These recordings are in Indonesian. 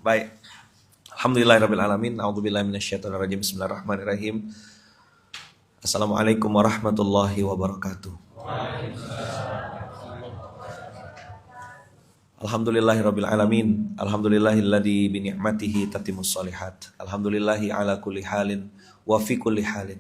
Baik. Alhamdulillahirabbil alamin. A'udzubillahi minasyaitonirrajim. Bismillahirrahmanirrahim. Assalamualaikum warahmatullahi wabarakatuh. Alhamdulillahirabbil alamin. Alhamdulillahilladzi bi ni'matihi tatimmus shalihat. Alhamdulillahi ala kulli halin wa fi kulli halin.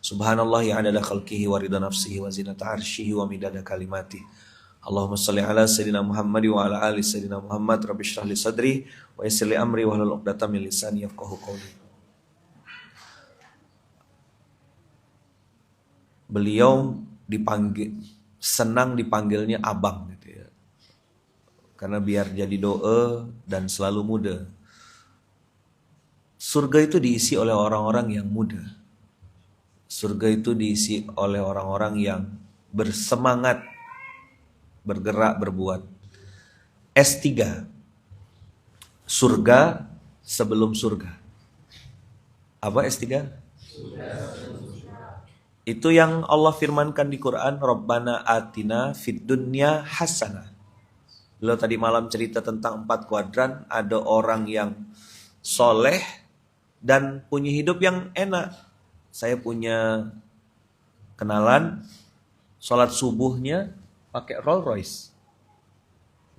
Subhanallahi 'adada khalqihi wa rida nafsihi wa zinata 'arsyihi wa midada kalimatihi. Allahumma salli ala sayyidina Muhammad wa ala ali sayyidina Muhammad. Rabbi shrah li sadri wa yassir li amri wahlul 'uqdatam min lisani yafqahu qawli. Beliau senang dipanggilnya abang gitu ya. Karena biar jadi doa dan selalu muda. Surga itu diisi oleh orang-orang yang muda. Surga itu diisi oleh orang-orang yang bersemangat bergerak, berbuat. S3, surga sebelum surga. Apa S3? Itu yang Allah firmankan di Quran, Rabbana atina fid dunya hasanah. Beliau tadi malam cerita tentang 4 kuadran, ada orang yang soleh dan punya hidup yang enak. Saya punya kenalan, sholat subuhnya pakai Rolls Royce.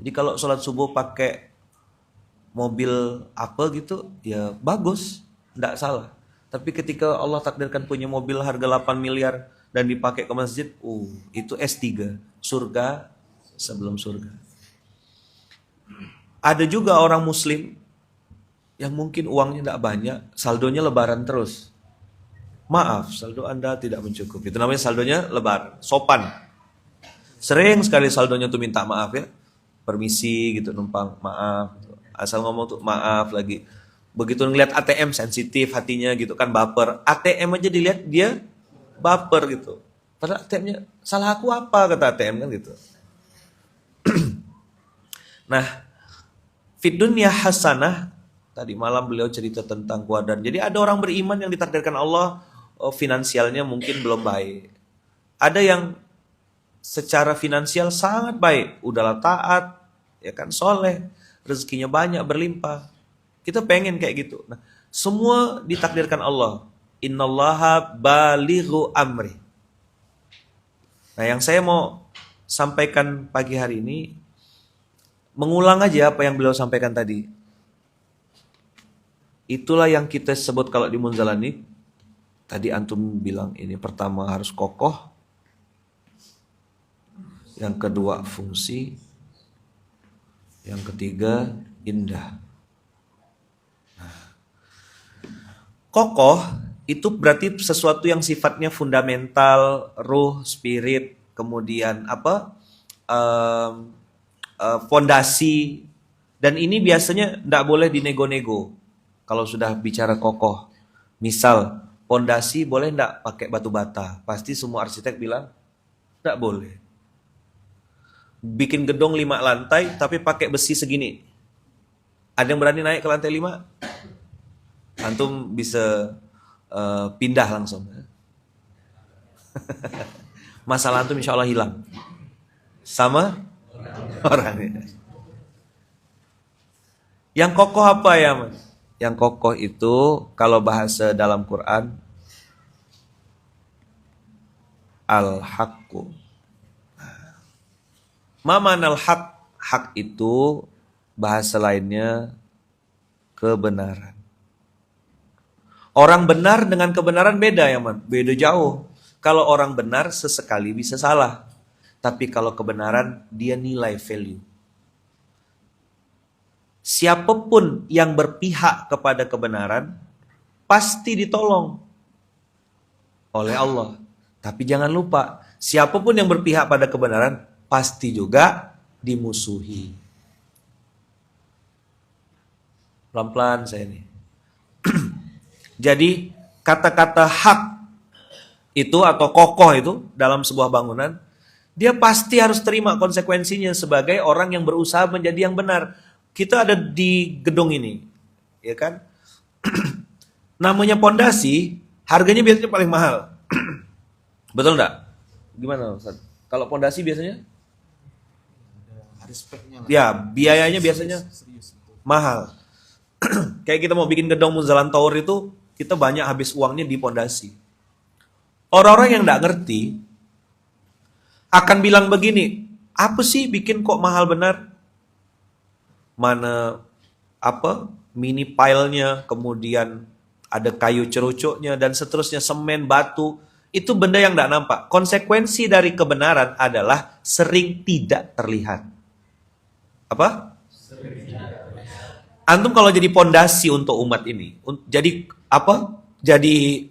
Jadi kalau sholat subuh pakai mobil apa gitu, ya bagus, tidak salah. Tapi ketika Allah takdirkan punya mobil harga 8 miliar dan dipakai ke masjid, itu S3, surga sebelum surga. Ada juga orang muslim yang mungkin uangnya tidak banyak, saldonya lebaran terus. Maaf, saldo Anda tidak mencukupi. Itu namanya saldonya lebaran, sopan. Sering sekali saldonya tuh minta maaf ya. Permisi gitu, numpang maaf. Asal ngomong tuh maaf lagi. Begitu ngeliat ATM sensitif hatinya gitu kan, baper. ATM aja dilihat dia baper gitu. Padahal ATM-nya, salah aku apa kata ATM kan gitu. Nah, fid dunya hasanah. Tadi malam beliau cerita tentang kuadran. Jadi ada orang beriman yang ditakdirkan Allah, finansialnya mungkin belum baik. Ada yang secara finansial sangat baik, udahlah taat, ya kan, soleh, rezekinya banyak, berlimpah. Kita pengen kayak gitu. Nah, semua ditakdirkan Allah. Innallaha balighu amri. Nah, yang saya mau sampaikan pagi hari ini, mengulang aja apa yang beliau sampaikan tadi. Itulah yang kita sebut kalau di Munzalani. Tadi antum bilang ini pertama harus kokoh. Yang kedua fungsi, yang ketiga indah. Kokoh itu berarti sesuatu yang sifatnya fundamental, ruh, spirit, kemudian fondasi. Dan ini biasanya tidak boleh dinego-nego kalau sudah bicara kokoh. Misal fondasi boleh tidak pakai batu bata? Pasti semua arsitek bilang tidak boleh. Bikin gedung 5 lantai tapi pakai besi segini. Ada yang berani naik ke lantai 5? Antum bisa pindah langsung. Masalah antum insya Allah hilang. Sama orangnya. Yang kokoh apa ya Mas? Yang kokoh itu kalau bahasa dalam Quran, al-haqqu. Mamanal haq, hak itu bahasa lainnya kebenaran. Orang benar dengan kebenaran beda ya man, beda jauh. Kalau orang benar sesekali bisa salah, tapi kalau kebenaran dia nilai value. Siapapun yang berpihak kepada kebenaran pasti ditolong oleh Allah. Tapi jangan lupa, siapapun yang berpihak pada kebenaran pasti juga dimusuhi. Pelan-pelan saya nih. Jadi kata-kata hak itu atau kokoh itu dalam sebuah bangunan, dia pasti harus terima konsekuensinya sebagai orang yang berusaha menjadi yang benar. Kita ada di gedung ini, ya kan? Namanya pondasi, harganya biasanya paling mahal. Betul enggak? Gimana Ustaz? Kalau pondasi biasanya? Ya, biayanya biasanya mahal. Kayak kita mau bikin gedung Munzalan Tower itu, kita banyak habis uangnya di pondasi. Orang-orang yang nggak ngerti akan bilang begini, apa sih bikin kok mahal benar? Mana mini pile-nya, kemudian ada kayu cerucuknya dan seterusnya, semen, batu. Itu benda yang tidak nampak. Konsekuensi dari kebenaran adalah sering tidak terlihat. Apa? Antum kalau jadi pondasi untuk umat ini, jadi Jadi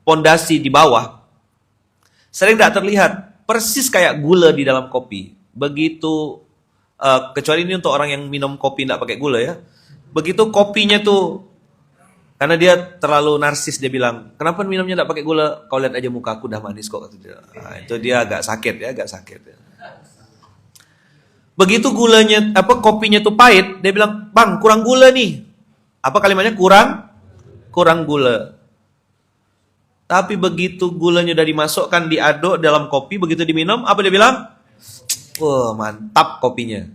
pondasi di bawah, sering tidak terlihat. Persis kayak gula di dalam kopi. Begitu, kecuali ini untuk orang yang minum kopi tidak pakai gula ya. Begitu kopinya tuh, karena dia terlalu narsis, dia bilang, kenapa minumnya tidak pakai gula? Kau lihat aja muka aku udah manis kok. Nah, itu dia agak sakit ya. Begitu gulanya, kopinya tuh pahit, dia bilang, bang kurang gula nih. Apa kalimatnya? Kurang gula. Tapi begitu gulanya udah dimasukkan, diaduk dalam kopi, begitu diminum, apa dia bilang? Wah, mantap kopinya.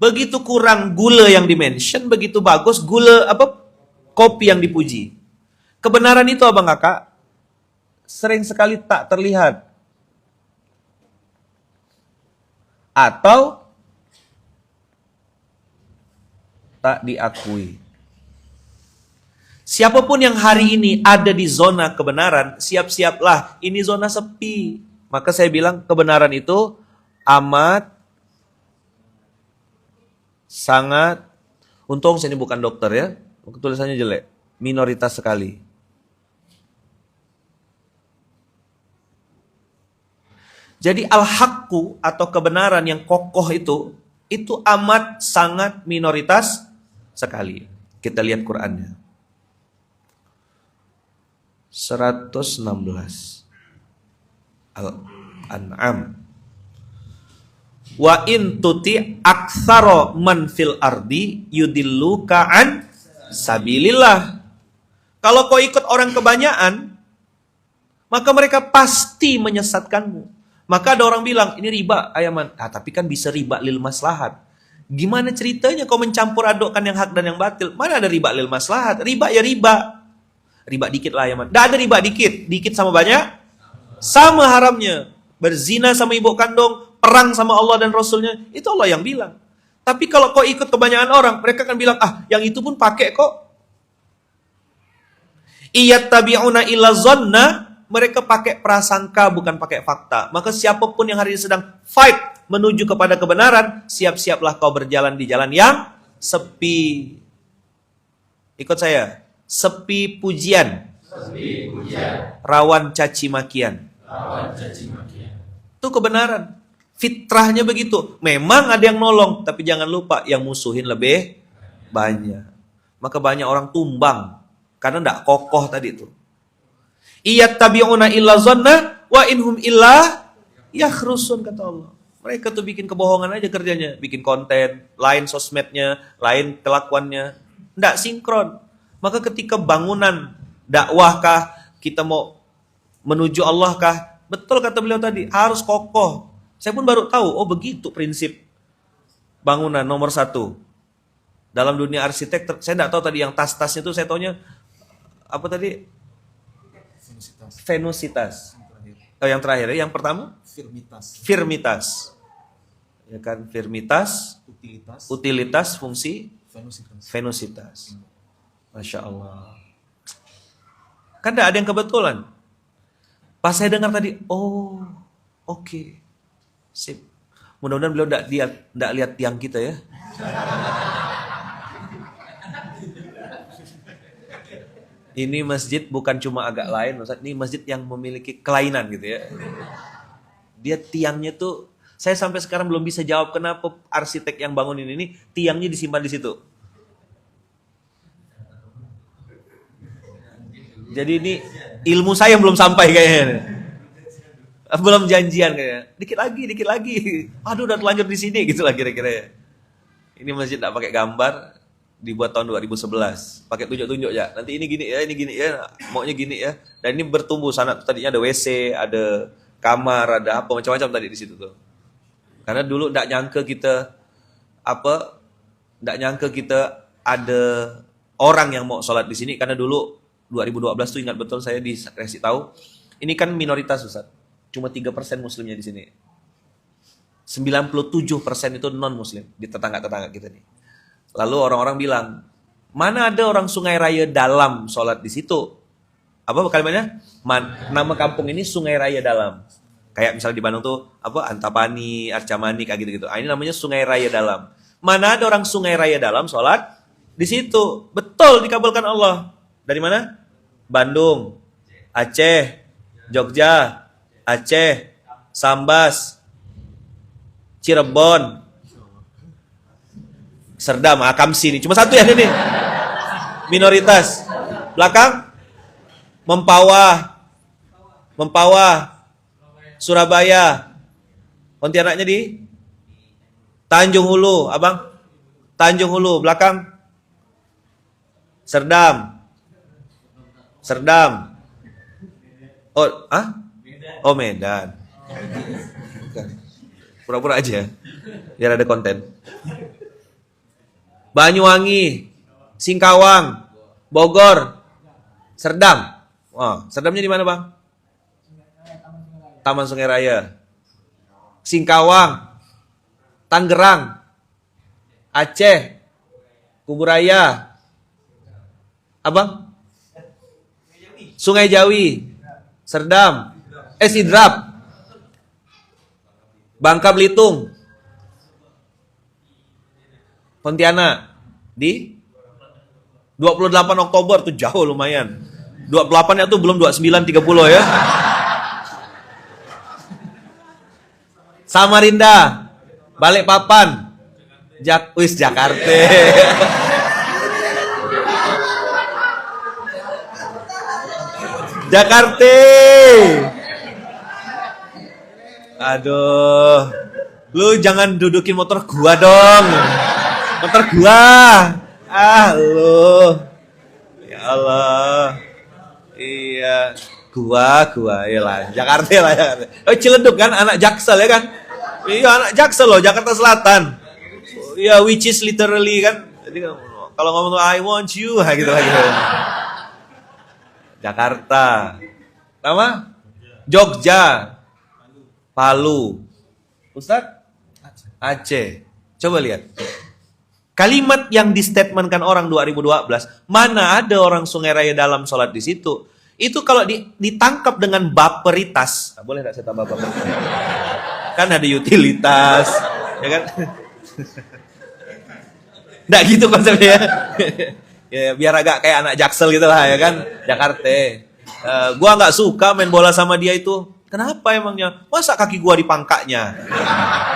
Begitu kurang gula yang dimention, begitu bagus gula kopi yang dipuji. Kebenaran itu abang kakak sering sekali tak terlihat atau tak diakui. Siapapun yang hari ini ada di zona kebenaran, siap-siaplah, ini zona sepi. Maka saya bilang kebenaran itu amat sangat, untung saya ini bukan dokter ya, tulisannya jelek, minoritas sekali. Jadi al-haqqu atau kebenaran yang kokoh itu amat sangat minoritas sekali. Kita lihat Qur'annya. 116 Al-An'am. Wa in tuti aktsara man fil ardi yudilluka an sabilillah. Kalau kau ikut orang kebanyakan, maka mereka pasti menyesatkanmu. Maka ada orang bilang, ini riba, Ayaman. Tapi kan bisa riba lil maslahat. Gimana ceritanya kau mencampur adukkan yang hak dan yang batil? Mana ada riba lil maslahat? Riba ya riba. Riba dikit lah Ayaman. Tidak ada riba dikit. Dikit sama banyak, sama haramnya. Berzina sama ibu kandung, perang sama Allah dan Rasulnya, itu Allah yang bilang. Tapi kalau kau ikut kebanyakan orang, mereka akan bilang, yang itu pun pakai kok. Iyattabi'una illa zonna, mereka pakai prasangka bukan pakai fakta. Maka siapapun yang hari ini sedang fight menuju kepada kebenaran, siap-siaplah kau berjalan di jalan yang sepi. Ikut saya. Sepi pujian. Rawan caci makian. Itu kebenaran. Fitrahnya begitu. Memang ada yang nolong, tapi jangan lupa yang musuhin lebih banyak. Maka banyak orang tumbang karena tidak kokoh tadi itu. Iyattabi'una illa zonna wa inhum illa yakhrusun, kata Allah. Mereka tuh bikin kebohongan aja kerjanya, bikin konten, lain sosmednya, lain kelakuannya, tidak sinkron. Maka ketika bangunan dakwah kah, kita mau menuju Allah kah, betul kata beliau tadi, harus kokoh. Saya pun baru tahu, begitu prinsip bangunan nomor 1. Dalam dunia arsitek, saya tidak tahu tadi yang tas-tasnya itu, saya taunya, apa tadi? Venusitas. Yang terakhir, yang pertama? Firmitas. Ya kan, firmitas, utilitas, fungsi, venusitas. Masya Allah. Kan tidak ada yang kebetulan. Pas saya dengar tadi, oke. Sip. Mudah-mudahan beliau tidak lihat tiang kita ya. Ini masjid bukan cuma agak lain, Ustaz. Ini masjid yang memiliki kelainan gitu ya. Dia tiangnya tuh, saya sampai sekarang belum bisa jawab kenapa arsitek yang bangunin ini tiangnya disimpan di situ. Jadi ini ilmu saya belum sampai kayaknya. Belum janjian kayaknya. Dikit lagi. Aduh, udah terlanjur di sini gitu lah kira-kira ya. Ini masjid tak pakai gambar, dibuat tahun 2011. Pakai tunjuk-tunjuk ya. Nanti ini gini ya, maunya gini ya. Dan ini bertumbuh sana, tadinya ada WC, ada kamar, ada apa macam-macam tadi di situ tuh. Karena dulu enggak nyangka kita ada orang yang mau sholat di sini, karena dulu 2012 tuh ingat betul saya dikasih tahu, ini kan minoritas Ustaz. Cuma 3% muslimnya di sini. 97% itu non muslim di tetangga-tetangga kita nih. Lalu orang-orang bilang, mana ada orang Sungai Raya Dalam sholat di situ? Apa kalimatnya? Nama kampung ini Sungai Raya Dalam. Kayak misalnya di Bandung tuh apa Antapani, Arcamani kayak gitu-gitu. Ini namanya Sungai Raya Dalam. Mana ada orang Sungai Raya Dalam sholat di situ? Betul dikabulkan Allah. Dari mana? Bandung, Aceh, Jogja, Aceh, Sambas, Cirebon, Serdam, Akamsi nih. Cuma satu ya ini. Minoritas. Belakang Mempawah, Surabaya. Pontianaknya di Tanjung Hulu, Abang. Tanjung Hulu, belakang Serdam. Oh, Medan. Pura-pura aja biar ada konten. Banyuwangi, Singkawang, Bogor, Serdam. Wah, Serdamnya di mana, Bang? Taman Sungai Raya. Singkawang, Tangerang, Aceh, Kuburaya. Abang? Sungai Jawi, Serdam, Sidrap, Bangka Belitung, Pontianak. Di 28 Oktober tuh jauh lumayan. 28-nya tuh belum 29 30 ya. Samarinda, Balikpapan, Jakarta. Jakarta. Aduh. Lu jangan dudukin motor gua dong. Motor gua. Lu. Ya Allah. Iya. Gua. Iyalah. Jakarta lah. Ciledug kan anak Jaksel ya kan? Iya anak Jaksel loh. Jakarta Selatan. Iya which is literally kan. Jadi kalau ngomong I want you gitu lagi. Jakarta. Nama? Jogja. Palu. Ustaz? Aceh. Coba lihat. Kalimat yang distatementkan orang 2012, mana ada orang Sungai Raya Dalam sholat di situ? Itu kalau ditangkap dengan baperitas. Boleh enggak saya tambah baperitas? Kan ada utilitas, ya kan? Nggak gitu konsepnya. Ya, biar agak kayak anak Jaksel gitu lah ya kan, Jakarta. Gua nggak suka main bola sama dia itu. Kenapa emangnya? Masa kaki gua di pangkaknya?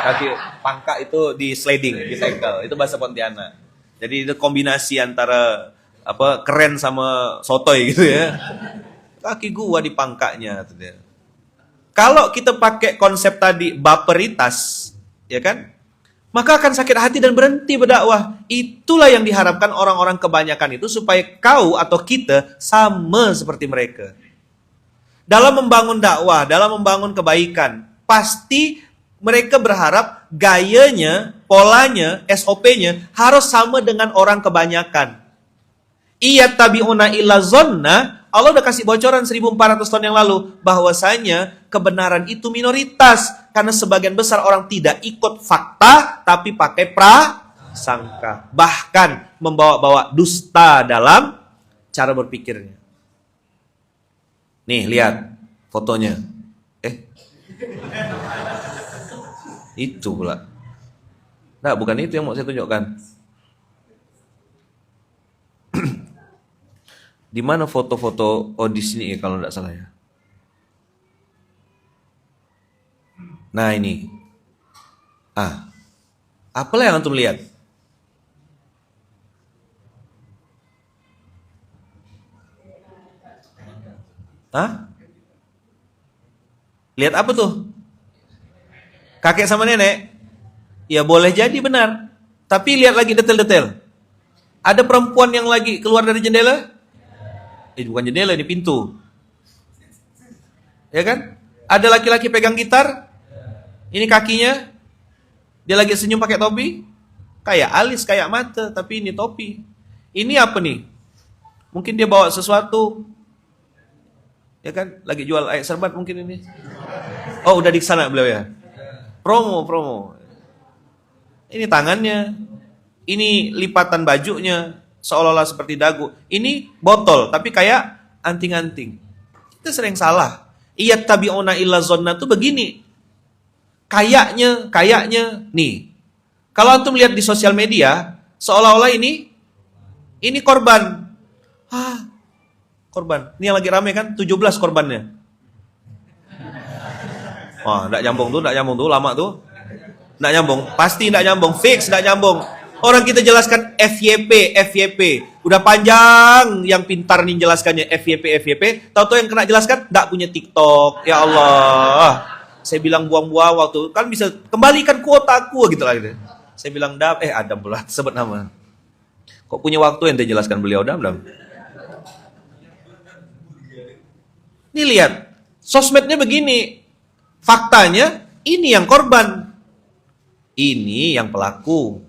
Kaki pangkak itu di sliding, di tackle. Itu bahasa Pontianak. Jadi itu kombinasi antara apa keren sama sotoy gitu ya. Kaki gua di pangkaknya. Kalau kita pakai konsep tadi baperitas, ya kan? Maka akan sakit hati dan berhenti berdakwah. Itulah yang diharapkan orang-orang kebanyakan itu supaya kau atau kita sama seperti mereka. Dalam membangun dakwah, dalam membangun kebaikan, pasti mereka berharap gayanya, polanya, SOP-nya harus sama dengan orang kebanyakan. Iya tabi'una illa zonna, Allah udah kasih bocoran 1400 tahun yang lalu bahwasanya kebenaran itu minoritas karena sebagian besar orang tidak ikut fakta tapi pakai prasangka, bahkan membawa-bawa dusta dalam cara berpikirnya. Nih, lihat fotonya. Itu pula. Nah, bukan itu yang mau saya tunjukkan. Di mana foto-foto di sini ya kalau tidak salah ya. Nah ini. Apalah yang antum lihat? Lihat apa tuh? Kakek sama nenek? Ya boleh jadi benar. Tapi lihat lagi detail-detail. Ada perempuan yang lagi keluar dari jendela? Bukan jendela, ini pintu. Ya kan? Ada laki-laki pegang gitar. Ini kakinya. Dia lagi senyum pakai topi. Kayak alis, kayak mata, tapi ini topi. Ini apa nih? Mungkin dia bawa sesuatu, ya kan? Lagi jual ayat serbat mungkin ini. Oh, udah di sana beliau ya. Promo. Ini tangannya, ini lipatan bajunya, seolah-olah seperti dagu. Ini botol, tapi kayak anting-anting. Kita sering salah. Iya tabi'una illa zonna tuh begini. Kayaknya, nih. Kalau antum lihat di sosial media, seolah-olah ini korban. Korban. Ini yang lagi rame kan, 17 korbannya. Wah, enggak nyambung tuh, lama tuh. Enggak nyambung, pasti enggak nyambung, fix enggak nyambung. Orang kita jelaskan FYP. Udah panjang yang pintar nih jelaskannya FYP. Tahu-tahu yang kena jelaskan enggak punya TikTok. Ya Allah. Saya bilang buang-buang waktu, kan bisa kembalikan kuotaku gitu lah gitu. Saya bilang Adam pula sebut nama. Kok punya waktu yang dijelaskan beliau Dam. Ini lihat, sosmednya begini. Faktanya ini yang korban. Ini yang pelaku.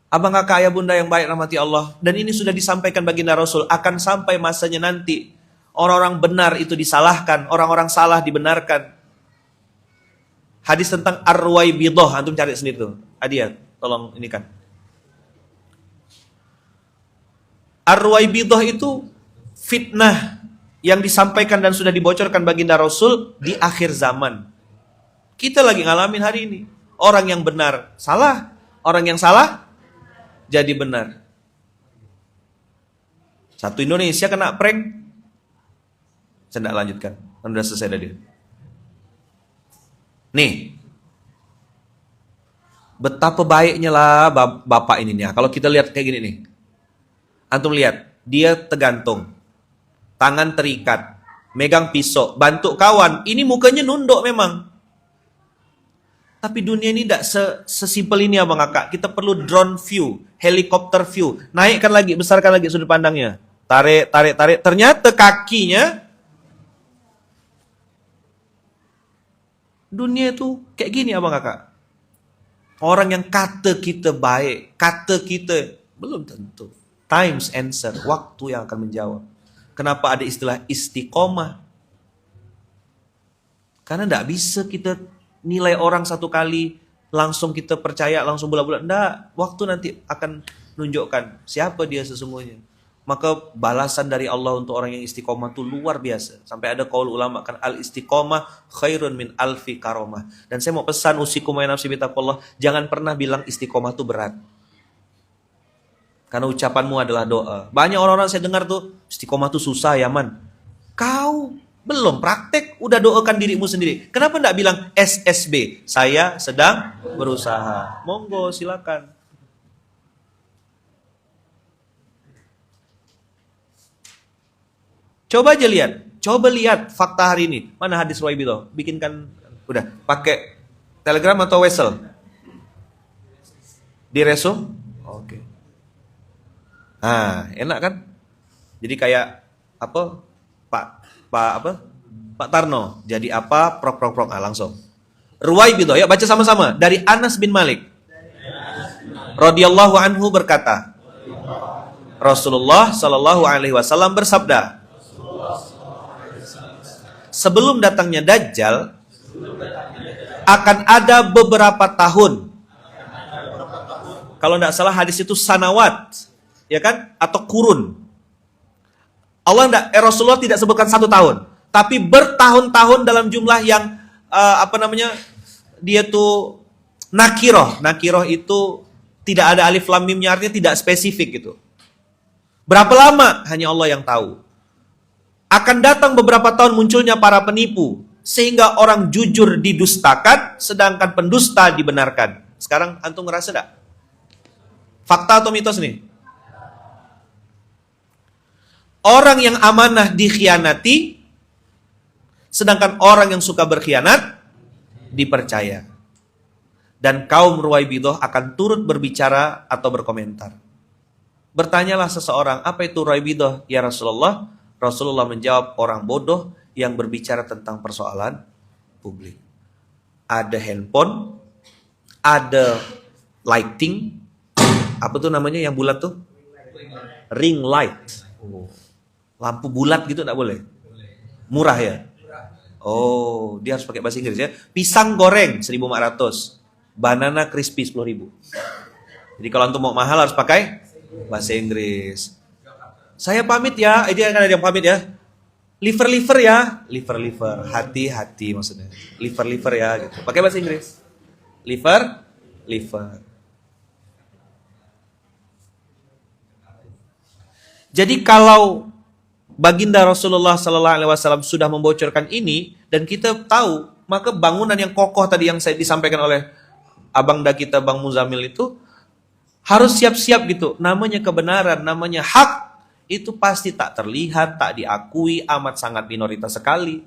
Abang kakak ayah bunda yang baik rahmati Allah. Dan ini sudah disampaikan baginda Rasul. Akan sampai masanya nanti. Orang-orang benar itu disalahkan. Orang-orang salah dibenarkan. Hadis tentang Ar-Ruwaibidah. Antum cari sendiri tuh. Hadiah, tolong ini kan. Ar-Ruwaibidah itu fitnah yang disampaikan dan sudah dibocorkan baginda Rasul di akhir zaman. Kita lagi ngalamin hari ini. Orang yang benar salah. Orang yang salah jadi benar. Satu Indonesia kena prank. Saya tidak lanjutkan. Kan udah selesai tadi. Nih. Betapa baiknya lah bapak ini nih. Kalau kita lihat kayak gini nih. Antum lihat. Dia tergantung. Tangan terikat. Megang pisau. Bantu kawan. Ini mukanya nunduk memang. Tapi dunia ini tidak sesimpel ini abang kakak. Kita perlu drone view, helikopter view. Naikkan lagi, besarkan lagi sudut pandangnya. Tarik. Ternyata kakinya. Dunia itu kayak gini abang kakak. Orang yang kata kita baik, kata kita belum tentu. Times answer, waktu yang akan menjawab. Kenapa ada istilah istiqomah? Karena tidak bisa kita nilai orang satu kali, langsung kita percaya, langsung bulat-bulat. Enggak, waktu nanti akan menunjukkan siapa dia sesungguhnya. Maka balasan dari Allah untuk orang yang istiqomah itu luar biasa. Sampai ada qaul ulama kan, al-istiqomah khairun min alfi karomah. Dan saya mau pesan usikum wa nafsi bitaqwallah, jangan pernah bilang istiqomah itu berat. Karena ucapanmu adalah doa. Banyak orang-orang saya dengar tuh, istiqomah itu susah ya man. Kau belum praktek, udah doakan dirimu sendiri. Kenapa enggak bilang SSB? Saya sedang berusaha. Monggo, silakan. Coba aja lihat. Coba lihat fakta hari ini. Mana hadis Ruwaibidah? Bikinkan, udah. Pakai Telegram atau Wesel? Di resume? Oke. Nah, enak kan? Jadi kayak apa? Pak Tarno jadi apa prok langsung Ruwaibidah ya baca sama-sama dari Anas bin Malik radhiyallahu anhu berkata Rasulullah sallallahu alaihi wasallam bersabda sebelum datangnya Dajjal akan ada beberapa tahun kalau tidak salah hadis itu sanawat ya kan atau kurun Rasulullah tidak sebutkan 1 tahun, tapi bertahun-tahun dalam jumlah yang dia tuh nakiroh. Nakiroh itu tidak ada alif lam mimnya, artinya tidak spesifik gitu. Berapa lama? Hanya Allah yang tahu. Akan datang beberapa tahun munculnya para penipu, sehingga orang jujur didustakan, sedangkan pendusta dibenarkan. Sekarang antum ngerasa enggak? Fakta atau mitos nih? Orang yang amanah dikhianati, sedangkan orang yang suka berkhianat dipercaya. Dan kaum Ruwaibidah akan turut berbicara atau berkomentar. Bertanyalah seseorang, apa itu Ruwaibidah ya Rasulullah? Rasulullah menjawab, orang bodoh yang berbicara tentang persoalan publik. Ada handphone, ada lighting, apa tuh namanya yang bulat tuh? Ring light. Oh. Lampu bulat gitu enggak boleh? Murah ya? Oh, dia harus pakai bahasa Inggris ya. Pisang goreng 1.400. Banana crispy 10.000. Jadi kalau antum mau mahal harus pakai bahasa Inggris. Saya pamit ya. Dia kan ada yang pamit ya. Liver ya. Liver. Hati maksudnya. Liver ya gitu. Pakai bahasa Inggris. Liver. Jadi kalau Baginda Rasulullah Sallallahu Alaihi Wasallam sudah membocorkan ini dan kita tahu, maka bangunan yang kokoh tadi yang saya disampaikan oleh abangda kita Bang Muzamil itu harus siap-siap gitu. Namanya kebenaran, namanya hak itu pasti tak terlihat, tak diakui, amat sangat minoritas sekali.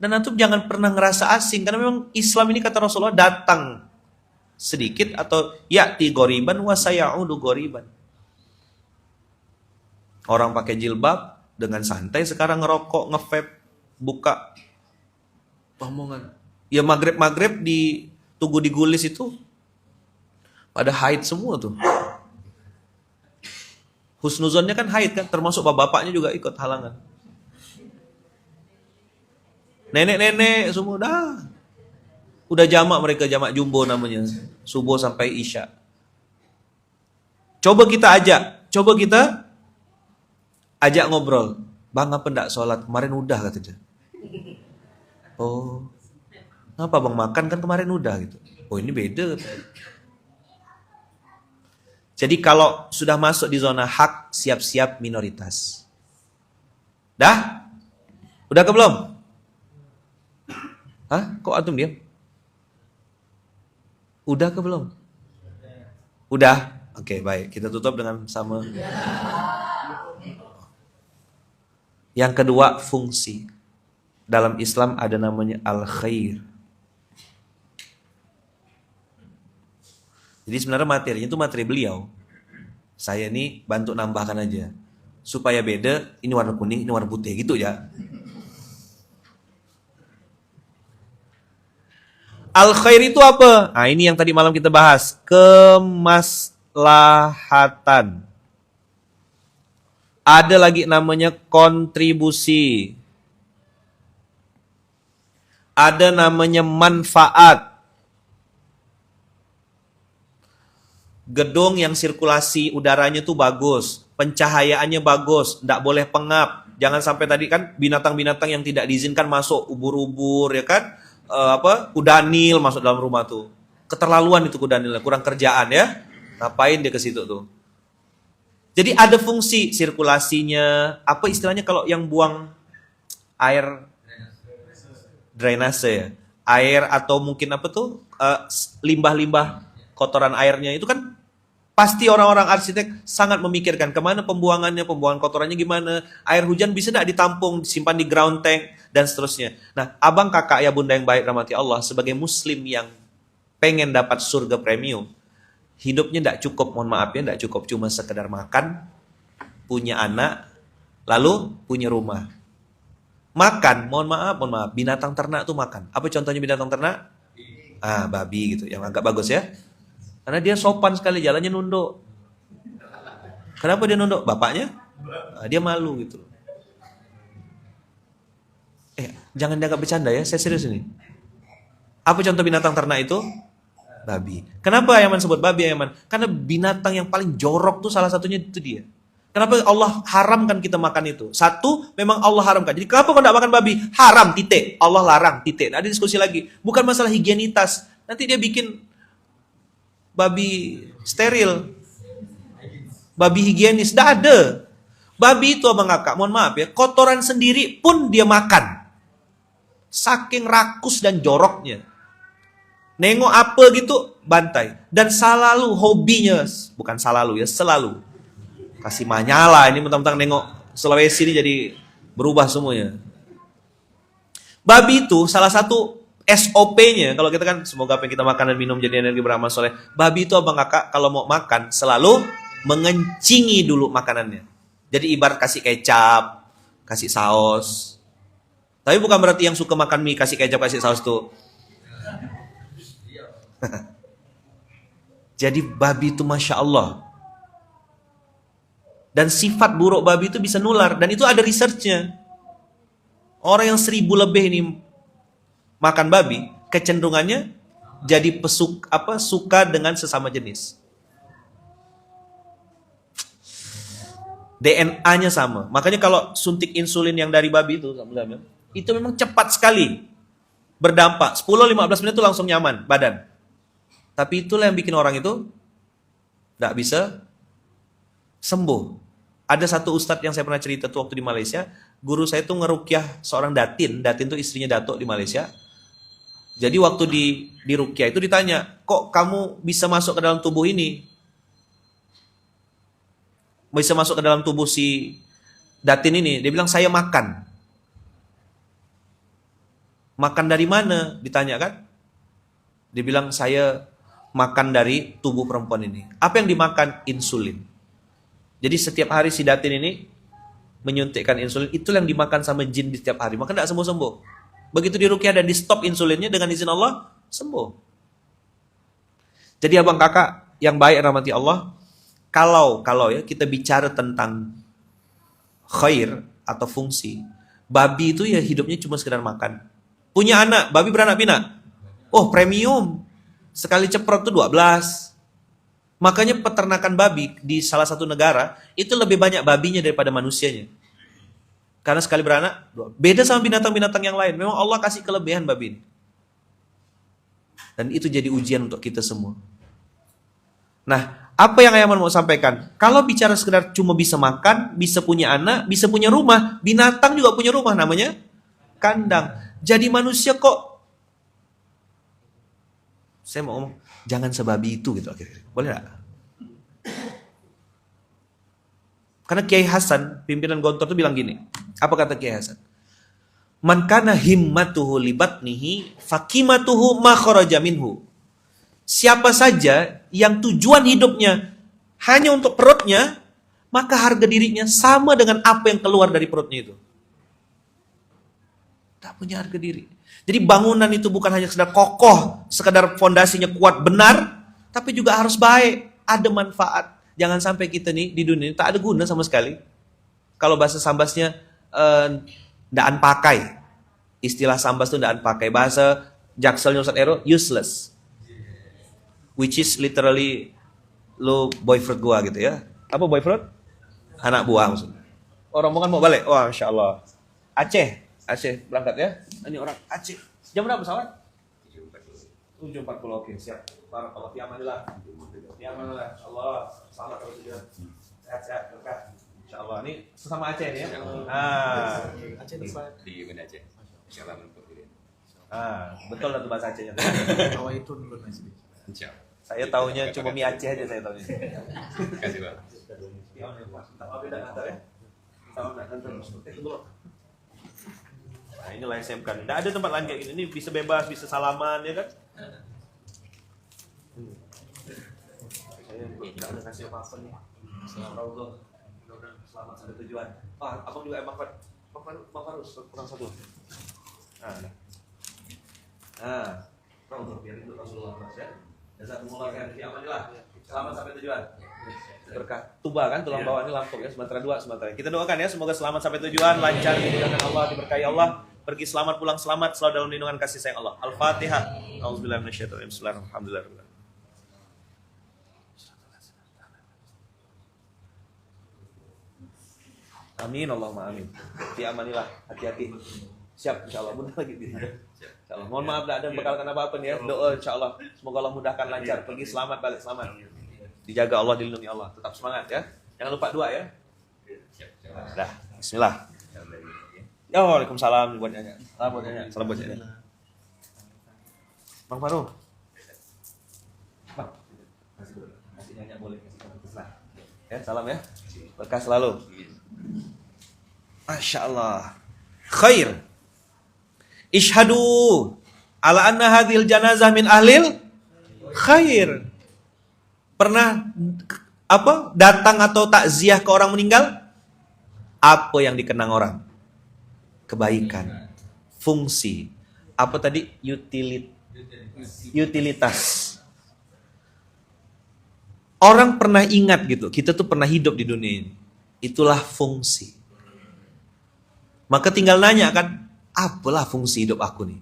Dan antum jangan pernah ngerasa asing karena memang Islam ini kata Rasulullah datang sedikit atau ya'ti goriban wa sayaudu goriban. Orang pakai jilbab dengan santai sekarang ngerokok, nge-vape, buka omongan. Ya maghrib di Tugu di Gulis itu pada haid semua tuh. Husnuzonnya kan haid kan, termasuk bapaknya juga ikut halangan. Nenek-nenek semua udah jamak mereka, jamak jumbo namanya, subuh sampai isya. Coba kita ajak ngobrol. Bang apa enggak sholat? Kemarin udah kata dia. Oh, kenapa bang makan kan kemarin udah gitu. Oh ini beda. Jadi kalau sudah masuk di zona hak, siap-siap minoritas. Dah? Udah ke belum? Hah? Kok antum diam? Udah ke belum? Udah? Oke, baik. Kita tutup dengan sama. Yang kedua, fungsi. Dalam Islam ada namanya al-khair. Jadi sebenarnya materinya itu materi beliau. Saya ini bantu nambahkan aja. Supaya beda, ini warna kuning, ini warna putih gitu ya. Al-khair itu apa? Nah ini yang tadi malam kita bahas. Kemaslahatan. Ada lagi namanya kontribusi. Ada namanya manfaat. Gedung yang sirkulasi udaranya tuh bagus, pencahayaannya bagus, tidak boleh pengap. Jangan sampai tadi kan binatang-binatang yang tidak diizinkan masuk, ubur-ubur ya kan, kudanil masuk dalam rumah tuh. Keterlaluan itu kudanil, kurang kerjaan ya. Ngapain dia ke situ tuh? Jadi ada fungsi sirkulasinya, apa istilahnya kalau yang buang air drainase ya, air atau mungkin apa tuh limbah-limbah kotoran airnya itu kan pasti orang-orang arsitek sangat memikirkan kemana pembuangannya, pembuangan kotorannya gimana, air hujan bisa tidak ditampung, disimpan di ground tank dan seterusnya. Nah, abang kakak ya bunda yang baik rahmati Allah, sebagai muslim yang pengen dapat surga premium, hidupnya tidak cukup, mohon maaf ya, tidak cukup cuma sekedar makan, punya anak, lalu punya rumah. Makan, mohon maaf, binatang ternak tuh makan. Apa contohnya binatang ternak? Babi gitu, yang agak bagus ya. Karena dia sopan sekali, jalannya nunduk. Kenapa dia nunduk? Bapaknya? Dia malu gitu. Jangan dianggap bercanda ya, saya serius ini. Apa contoh binatang ternak itu? Babi. Kenapa Yaman sebut babi Yaman? Karena binatang yang paling jorok tuh salah satunya itu dia. Kenapa Allah haramkan kita makan itu? Satu, memang Allah haramkan. Jadi kenapa kau tidak makan babi? Haram, titik. Allah larang, titik. Ada diskusi lagi. Bukan masalah higienitas. Nanti dia bikin babi steril, babi higienis. Tidak ada. Babi itu abang kakak, mohon maaf ya, kotoran sendiri pun dia makan. Saking rakus dan joroknya. Nengok apa gitu, bantai. Dan selalu hobinya, bukan selalu ya, selalu. Kasih manyala, ini mentang-mentang nengok Sulawesi ini jadi berubah semuanya. Babi itu salah satu SOP-nya, kalau kita kan semoga apa yang kita makan dan minum jadi energi beramal soleh. Babi itu abang kakak kalau mau makan selalu mengencingi dulu makanannya. Jadi ibarat kasih kecap, kasih saus. Tapi bukan berarti yang suka makan mie kasih kecap, kasih saus tuh. Jadi babi itu Masya Allah. Dan sifat buruk babi itu bisa nular. Dan itu ada researchnya. Orang yang 1000 lebih ini makan babi, kecenderungannya jadi suka dengan sesama jenis. DNA-nya sama. Makanya kalau suntik insulin yang dari babi itu memang cepat sekali berdampak. 10-15 menit itu langsung nyaman badan. Tapi itulah yang bikin orang itu tidak bisa sembuh. Ada satu ustadz yang saya pernah cerita tuh waktu di Malaysia, guru saya tuh ngerukyah seorang datin tuh istrinya datuk di Malaysia. Jadi waktu di rukyah itu ditanya, kok kamu bisa masuk ke dalam tubuh ini? Bisa masuk ke dalam tubuh si datin ini? Dia bilang, saya makan. Makan dari mana? Ditanya kan? Dia bilang, saya makan dari tubuh perempuan ini. Apa yang dimakan? Insulin. Jadi setiap hari si datin ini menyuntikkan insulin, itu yang dimakan sama jin di setiap hari. Maka tidak sembuh-sembuh. Begitu dirukyah dan di stop insulinnya, dengan izin Allah, sembuh. Jadi abang kakak yang baik rahmati Allah, kalau ya kita bicara tentang khair atau fungsi, babi itu ya hidupnya cuma sekedar makan. Punya anak, babi beranak pinak. Oh, premium. Sekali ceprot tuh 12. Makanya peternakan babi di salah satu negara itu lebih banyak babinya daripada manusianya. Karena sekali beranak, beda sama binatang-binatang yang lain. Memang Allah kasih kelebihan babi ini. Dan itu jadi ujian untuk kita semua. Nah, apa yang Ayaman mau sampaikan? Kalau bicara sekedar cuma bisa makan, bisa punya anak, bisa punya rumah, binatang juga punya rumah, namanya kandang. Jadi manusia kok, saya mau ngomong, jangan sebabi itu gitu akhirnya. Boleh gak? Karena Kiai Hasan, pimpinan Gontor itu bilang gini. Apa kata Kiai Hasan? Man kana himmatuhu libatnihi fakimatuhu ma kharaja minhu. Siapa saja yang tujuan hidupnya hanya untuk perutnya, maka harga dirinya sama dengan apa yang keluar dari perutnya itu. Tak punya harga diri. Jadi bangunan itu bukan hanya sekedar kokoh, sekedar fondasinya kuat benar, tapi juga harus baik, ada manfaat. Jangan sampai kita nih di dunia ini tak ada guna sama sekali. Kalau bahasa Sambasnya ndaan pakai. Istilah Sambas itu ndaan pakai. Bahasa Jakselnya Ustaz Ero useless. Which is literally lo boyfriend gua gitu ya. Apa boyfriend? Anak buah maksudnya. Orang bukan mau balik. Wah, Masya Allah. Aceh berangkat ya. Ini orang Aceh. Jam berapa pesawat? 7.40. Oke, siap. Barakallahu fi amanillah. Fi amanillah. Allah. Selamat kalau tujuan. Sehat-sehat berkah. Insyaallah. Ini sesama Aceh nih ya. Aceh di mana Aceh? Insyaallah untuk diri. Betul lah tuh bahasa Acehnya. Awal itu dulu masih. Insyaallah. Saya taunya cuma mie Aceh aja saya taunya. Kasih Pak. Nah, inilah SMK. Tidak ada tempat lain kayak gini. Ini bisa bebas, bisa salaman ya kan? Saya tidak ada kasih apa-apa nih. Selamat sampai tujuan. Abang juga emang Bang Farus kurang satu. Biar itu Rasulullah ya. Jazakumullah khairan fi amanillah. Selamat sampai tujuan. Berkah Tuba kan tulang bawah ini Lampung ya, Sumatera 2 Sumatera. Kita doakan ya semoga selamat sampai tujuan, lancar dimudahkan Allah, diberkahi Allah, pergi selamat pulang selamat, selalu dalam lindungan kasih sayang Allah. Al-Fatihah. Auzubillahi minasyaitonir rajim. Bismillahirrahmanirrahim. Amin Allahumma amin. Fi amanillah, hati-hati. Siap insyaallah, mudah lagi insyaallah. Mohon maaf tidak ada bekalkan apa-apa nih ya. Doa insyaallah semoga Allah mudahkan lancar, pergi selamat balik selamat. Dijaga Allah, dilindungi Allah. Tetap semangat ya. Jangan lupa doa ya. Dah, bismillah. Ya, waalaikumsalam buat Nyonya. Salam buat Nyonya. Salam buat Nyonya. Bang Faruh. Bang, kasih Nyonya boleh kasih. Ya, salam ya. Berkah selalu. Masya Allah. Khair. Ishhadu ala anna hadhil janazah min ahlil khair. Pernah datang atau takziah ke orang meninggal? Apa yang dikenang orang? Kebaikan, fungsi. Apa tadi? Utilitas. Orang pernah ingat gitu, kita tuh pernah hidup di dunia ini. Itulah fungsi. Maka tinggal nanya kan, apalah fungsi hidup aku nih?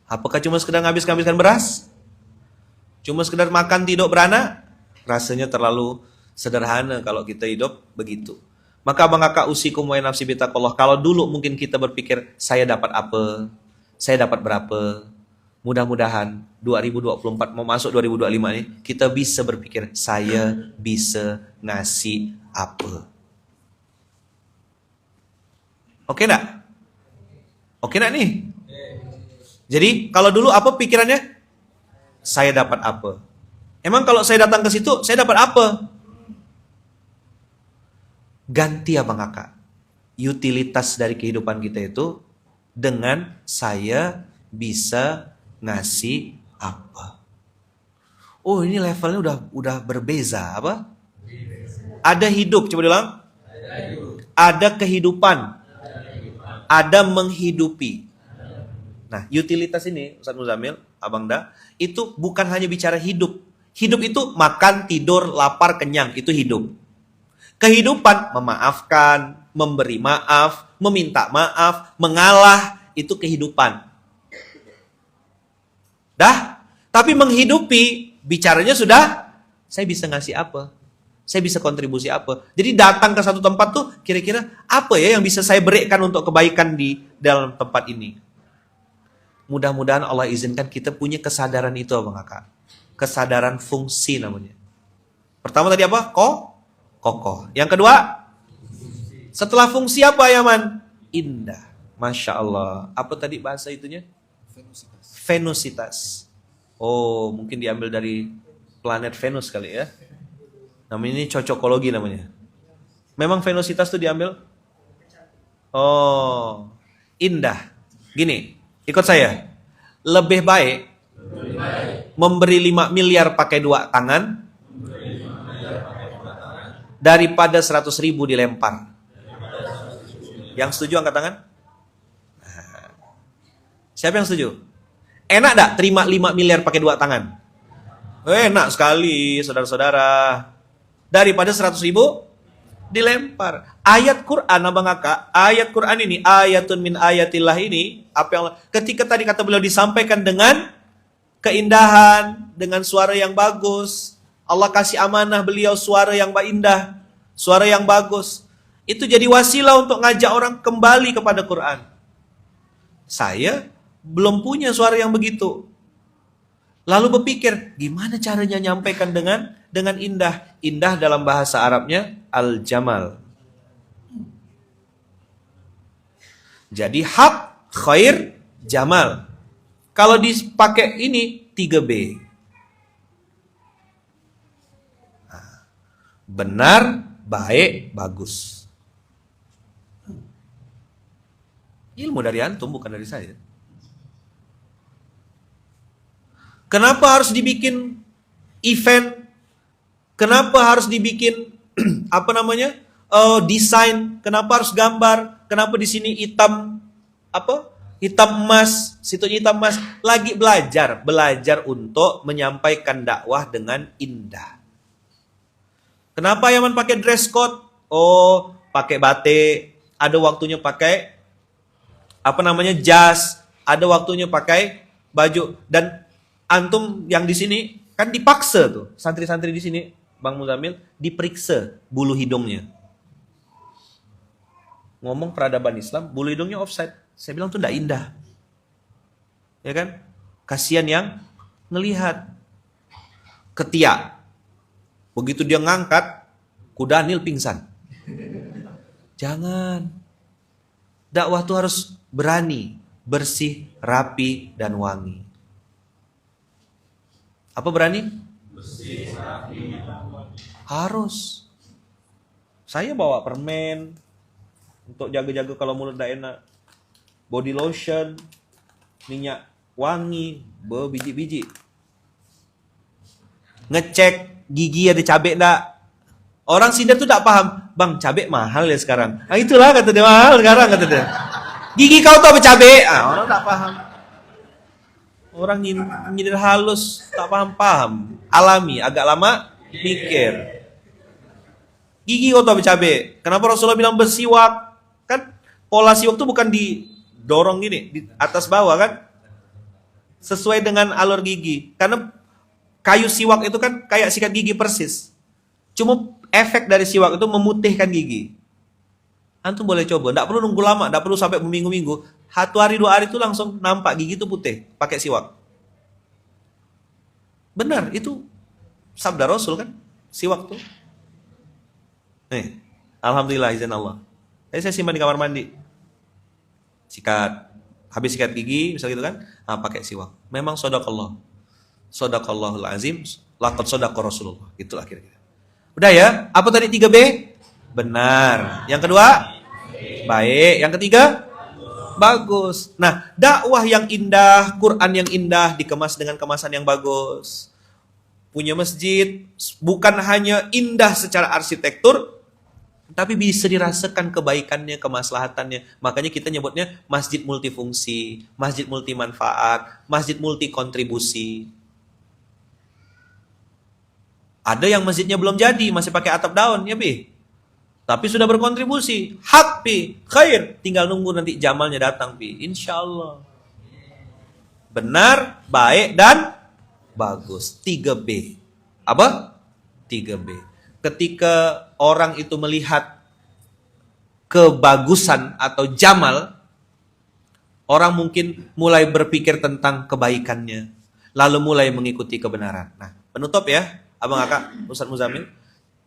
Apakah cuma sekedar ngabis-ngabiskan beras? Cuma sekedar makan tidur beranak? Rasanya terlalu sederhana kalau kita hidup begitu. Maka abang kakak usikum wa nafsi bitaqullah. Kalau dulu mungkin kita berpikir, saya dapat apa? Saya dapat berapa? Mudah-mudahan 2024 mau masuk 2025 ini, kita bisa berpikir, saya bisa ngasih apa? Oke enggak? Oke enggak nih? Jadi kalau dulu apa pikirannya? Saya dapat apa? Emang kalau saya datang ke situ, saya dapat apa? Ganti abang kakak. Utilitas dari kehidupan kita itu dengan saya bisa ngasih apa? Oh, ini levelnya udah berbeza apa? Ada hidup, coba bilang. Ada kehidupan. Ada menghidupi. Nah, utilitas ini, Ustaz Muzamil, Abang Da, itu bukan hanya bicara hidup. Hidup itu makan, tidur, lapar, kenyang, itu hidup. Kehidupan, memaafkan, memberi maaf, meminta maaf, mengalah, itu kehidupan. Dah, tapi menghidupi, bicaranya sudah, saya bisa ngasih apa? Saya bisa kontribusi apa? Jadi datang ke satu tempat tuh, kira-kira apa ya yang bisa saya berikan untuk kebaikan di dalam tempat ini? Mudah-mudahan Allah izinkan kita punya kesadaran itu, abang kakak. Kesadaran fungsi namanya. Pertama tadi apa? Kokoh. Yang kedua, setelah fungsi apa ya man? Indah. Masya Allah. Apa tadi bahasa itunya? Venusitas. Oh, mungkin diambil dari planet Venus kali ya. Namanya ini cocokologi namanya. Memang venusitas itu diambil? Oh, indah. Gini, ikut saya. Lebih baik memberi 5 miliar pakai 2 tangan daripada 100.000 dilempar. Yang setuju angkat tangan? Nah, siapa yang setuju? Enak gak terima 5 miliar pakai 2 tangan? Enak sekali, saudara-saudara. Daripada 100.000 dilempar. Ayat Quran, abang kakak, ayat Quran ini, ayatun min ayatillah ini, apa yang ketika tadi kata beliau disampaikan dengan keindahan, dengan suara yang bagus, Allah kasih amanah beliau suara yang indah, suara yang bagus, itu jadi wasilah untuk ngajak orang kembali kepada Quran. Saya belum punya suara yang begitu. Lalu berpikir, gimana caranya nyampaikan dengan indah? Indah dalam bahasa Arabnya al-jamal. Jadi hak, khair, jamal. Kalau dipakai ini 3B. Benar, baik, bagus. Ilmu dari antum bukan dari saya. Kenapa harus dibikin event? Kenapa harus dibikin desain? Kenapa harus gambar? Kenapa di sini hitam hitam emas, situ hitam emas? Lagi belajar untuk menyampaikan dakwah dengan indah. Kenapa Yaman pakai dress code? Oh, pakai batik. Ada waktunya pakai jas. Ada waktunya pakai baju. Dan antum yang di sini kan dipaksa tuh, santri-santri di sini, Bang Muzamil, diperiksa bulu hidungnya. Ngomong peradaban Islam, bulu hidungnya offside. Saya bilang tuh enggak indah. Ya kan? Kasihan yang ngelihat. Ketiak. Begitu dia ngangkat, kuda Nil pingsan. Jangan. Dakwah tuh harus berani, bersih, rapi, dan wangi. Apa berani? Bersih, rapi, dan wangi. Harus. Saya bawa permen untuk jaga-jaga kalau mulut tidak enak. Body lotion, minyak wangi, biji-biji. Ngecek gigi ada cabai enggak. Orang sini tuh tak paham. Bang, cabai mahal ya sekarang. Ah itulah kata dia, mahal sekarang kata dia. Gigi kau tuh apa cabai? Orang tak paham. Orang nyindir halus, tak paham-paham. Alami, agak lama mikir. Gigi kotor cabai. Kenapa Rasulullah bilang bersiwak? Kan pola siwak itu bukan didorong gini, di atas bawah kan? Sesuai dengan alur gigi. Karena kayu siwak itu kan kayak sikat gigi persis. Cuma efek dari siwak itu memutihkan gigi. Antum boleh coba, enggak perlu nunggu lama, enggak perlu sampai berminggu-minggu. 1 hari 2 hari itu langsung nampak gigi itu putih pakai siwak. Benar, itu sabda Rasul kan? Siwak tuh. Nih, alhamdulillah izin Allah. Saya simpan di kamar mandi. Sikat, habis sikat gigi, misal gitu kan? Nah, pakai siwak. Memang shadaqallah. Shadaqallahul azim, laqad shadaqa Rasulullah. Itulah kira-kira. Udah ya? Apa tadi 3B? Benar. Yang kedua? Baik. Yang ketiga? Bagus. Nah, dakwah yang indah, Quran yang indah dikemas dengan kemasan yang bagus. Punya masjid bukan hanya indah secara arsitektur, tapi bisa dirasakan kebaikannya, kemaslahatannya. Makanya kita nyebutnya masjid multifungsi, masjid multi manfaat, masjid multi kontribusi. Ada yang masjidnya belum jadi, masih pakai atap daun, ya Bi. Tapi sudah berkontribusi. Hak, Bi. Khair. Tinggal nunggu nanti jamalnya datang, Bi. Insya Allah. Benar, baik, dan bagus. 3B. Apa? 3B. Ketika orang itu melihat kebagusan atau jamal, orang mungkin mulai berpikir tentang kebaikannya, lalu mulai mengikuti kebenaran. Nah, penutup ya, Abang Kakak, Ustaz Muzamil,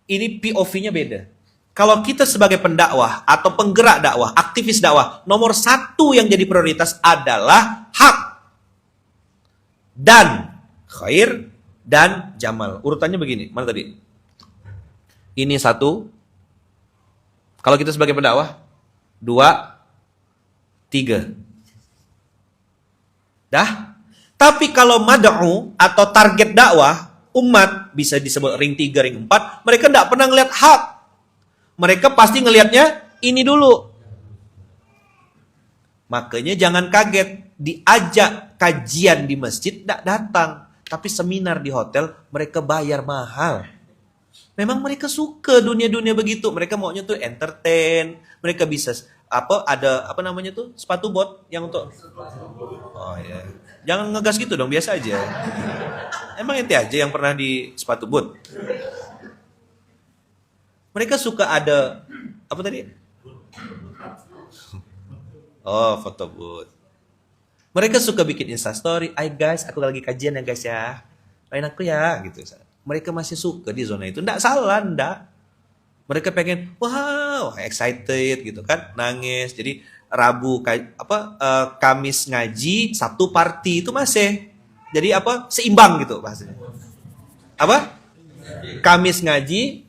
ini POV-nya beda. Kalau kita sebagai pendakwah atau penggerak dakwah, aktivis dakwah, nomor 1 yang jadi prioritas adalah hak dan khair dan jamal. Urutannya begini, mana tadi? Ini 1. Kalau kita sebagai pendakwah, 2, 3. Dah? Tapi kalau mad'u atau target dakwah, umat bisa disebut ring 3, ring 4, mereka tidak pernah ngelihat hak. Mereka pasti ngelihatnya ini dulu. Makanya jangan kaget, diajak kajian di masjid tidak datang, tapi seminar di hotel mereka bayar mahal. Memang mereka suka dunia-dunia begitu. Mereka maunya tuh entertain. Mereka bisa ada apa namanya tuh sepatu bot yang untuk. Oh ya, jangan ngegas gitu dong, biasa aja. Emang ente aja yang pernah di sepatu bot. Mereka suka ada apa tadi? Oh, foto booth. Mereka suka bikin Instastory. Hai guys, aku lagi kajian ya guys ya. Lain aku ya gitu. Mereka masih suka di zona itu. Nggak salah, nggak. Mereka pengen, wow, excited gitu kan, nangis. Jadi Rabu Kamis ngaji, Sabtu party itu masih. Jadi apa? Seimbang gitu bahasanya. Apa? Kamis ngaji,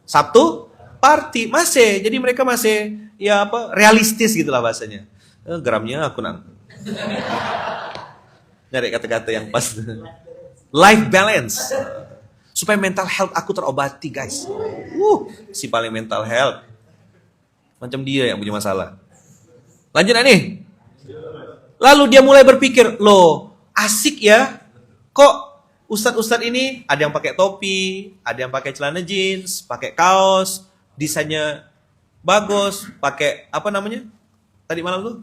Sabtu party masih. Jadi mereka masih ya apa? Realistis gitulah bahasanya. Gramnya aku nyari kata-kata yang pas. Life balance. Supaya mental health aku terobati, guys. Si paling mental health. Macam dia yang punya masalah. Lanjut nih. Lalu dia mulai berpikir, loh, asik ya. Kok ustadz-ustadz ini ada yang pakai topi, ada yang pakai celana jeans, pakai kaos, desainnya bagus, pakai apa namanya? Tadi malam tuh?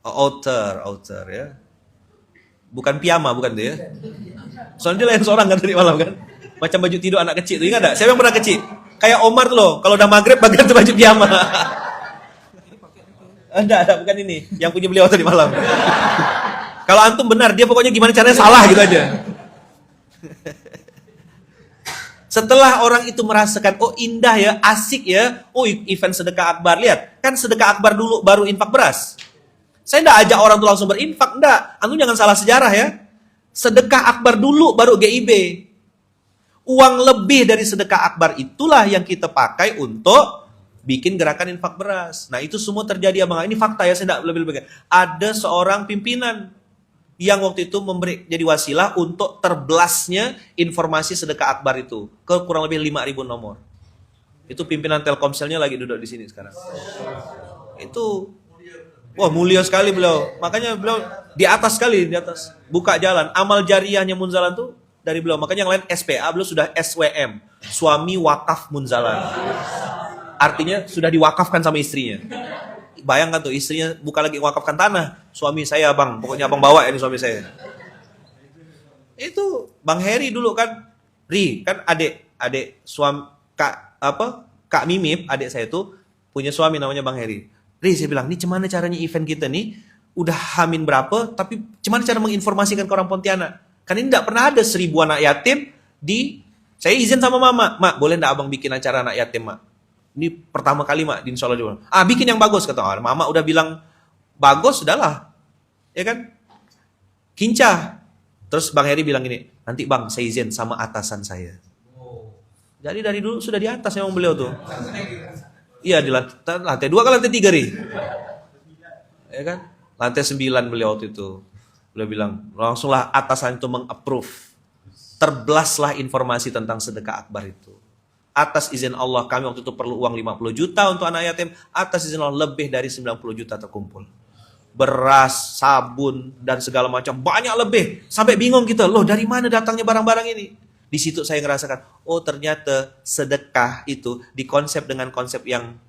Outer ya. Bukan piyama, bukan tuh ya. Soalnya dia lain seorang kan tadi malam kan. Macam baju tidur anak kecil tuh, ingat enggak? Siapa yang pernah kecil? Kayak Omar tuh loh, kalau udah maghrib bagian tuh baju piyama. Enggak, bukan ini. Yang punya beliau tadi malam. Kalau antum benar, dia pokoknya gimana caranya salah gitu aja. Setelah orang itu merasakan, oh indah ya, asik ya, oh event sedekah akbar, lihat. Kan sedekah akbar dulu baru infak beras. Saya enggak ajak orang tuh langsung berinfak, enggak. Antum jangan salah sejarah ya. Sedekah akbar dulu baru GIB. Uang lebih dari sedekah akbar itulah yang kita pakai untuk bikin gerakan infak beras. Nah itu semua terjadi abang. Ini fakta ya, saya enggak lebih-lebih. Ada seorang pimpinan yang waktu itu memberi jadi wasilah untuk terbelasnya informasi sedekah akbar itu ke kurang lebih 5.000 nomor. Itu pimpinan Telkomselnya lagi duduk di sini sekarang. Itu wah mulia sekali beliau. Makanya beliau di atas sekali, di atas. Buka jalan. Amal jariahnya Munzalan tuh dari beliau. Makanya yang lain SPA, beliau sudah SWM, suami wakaf munzalan. Artinya sudah diwakafkan sama istrinya. Bayangkan tuh, istrinya bukan lagi wakafkan tanah. Suami saya bang, pokoknya abang bawa ini suami saya. Itu Bang Heri dulu kan, kan adik suami Kak Mimip, adik saya tuh punya suami namanya Bang Heri. Saya bilang, ini gimana caranya event kita nih, udah hamin berapa, tapi gimana cara menginformasikan ke orang Pontianak? Kan ini tidak pernah ada 1000 anak yatim saya izin sama mama, mak boleh ndak abang bikin acara anak yatim mak? Ini pertama kali mak di Insya Allah juga. Bikin yang bagus kata orang. Mama udah bilang bagus, sudahlah, ya kan? Kincah. Terus Bang Heri bilang gini, nanti bang saya izin sama atasan saya. Jadi dari dulu sudah di atas memang beliau tuh. Iya di lantai 2 ke lantai 3 ya kan? Lantai 9 beliau waktu itu. Beliau bilang, langsunglah atasan itu meng-approve. Terbelaslah informasi tentang sedekah akbar itu. Atas izin Allah, kami waktu itu perlu uang 50 juta untuk anak yatim. Atas izin Allah, lebih dari 90 juta terkumpul. Beras, sabun, dan segala macam. Banyak lebih. Sampai bingung kita, loh dari mana datangnya barang-barang ini? Di situ saya ngerasakan, oh ternyata sedekah itu dikonsep dengan konsep yang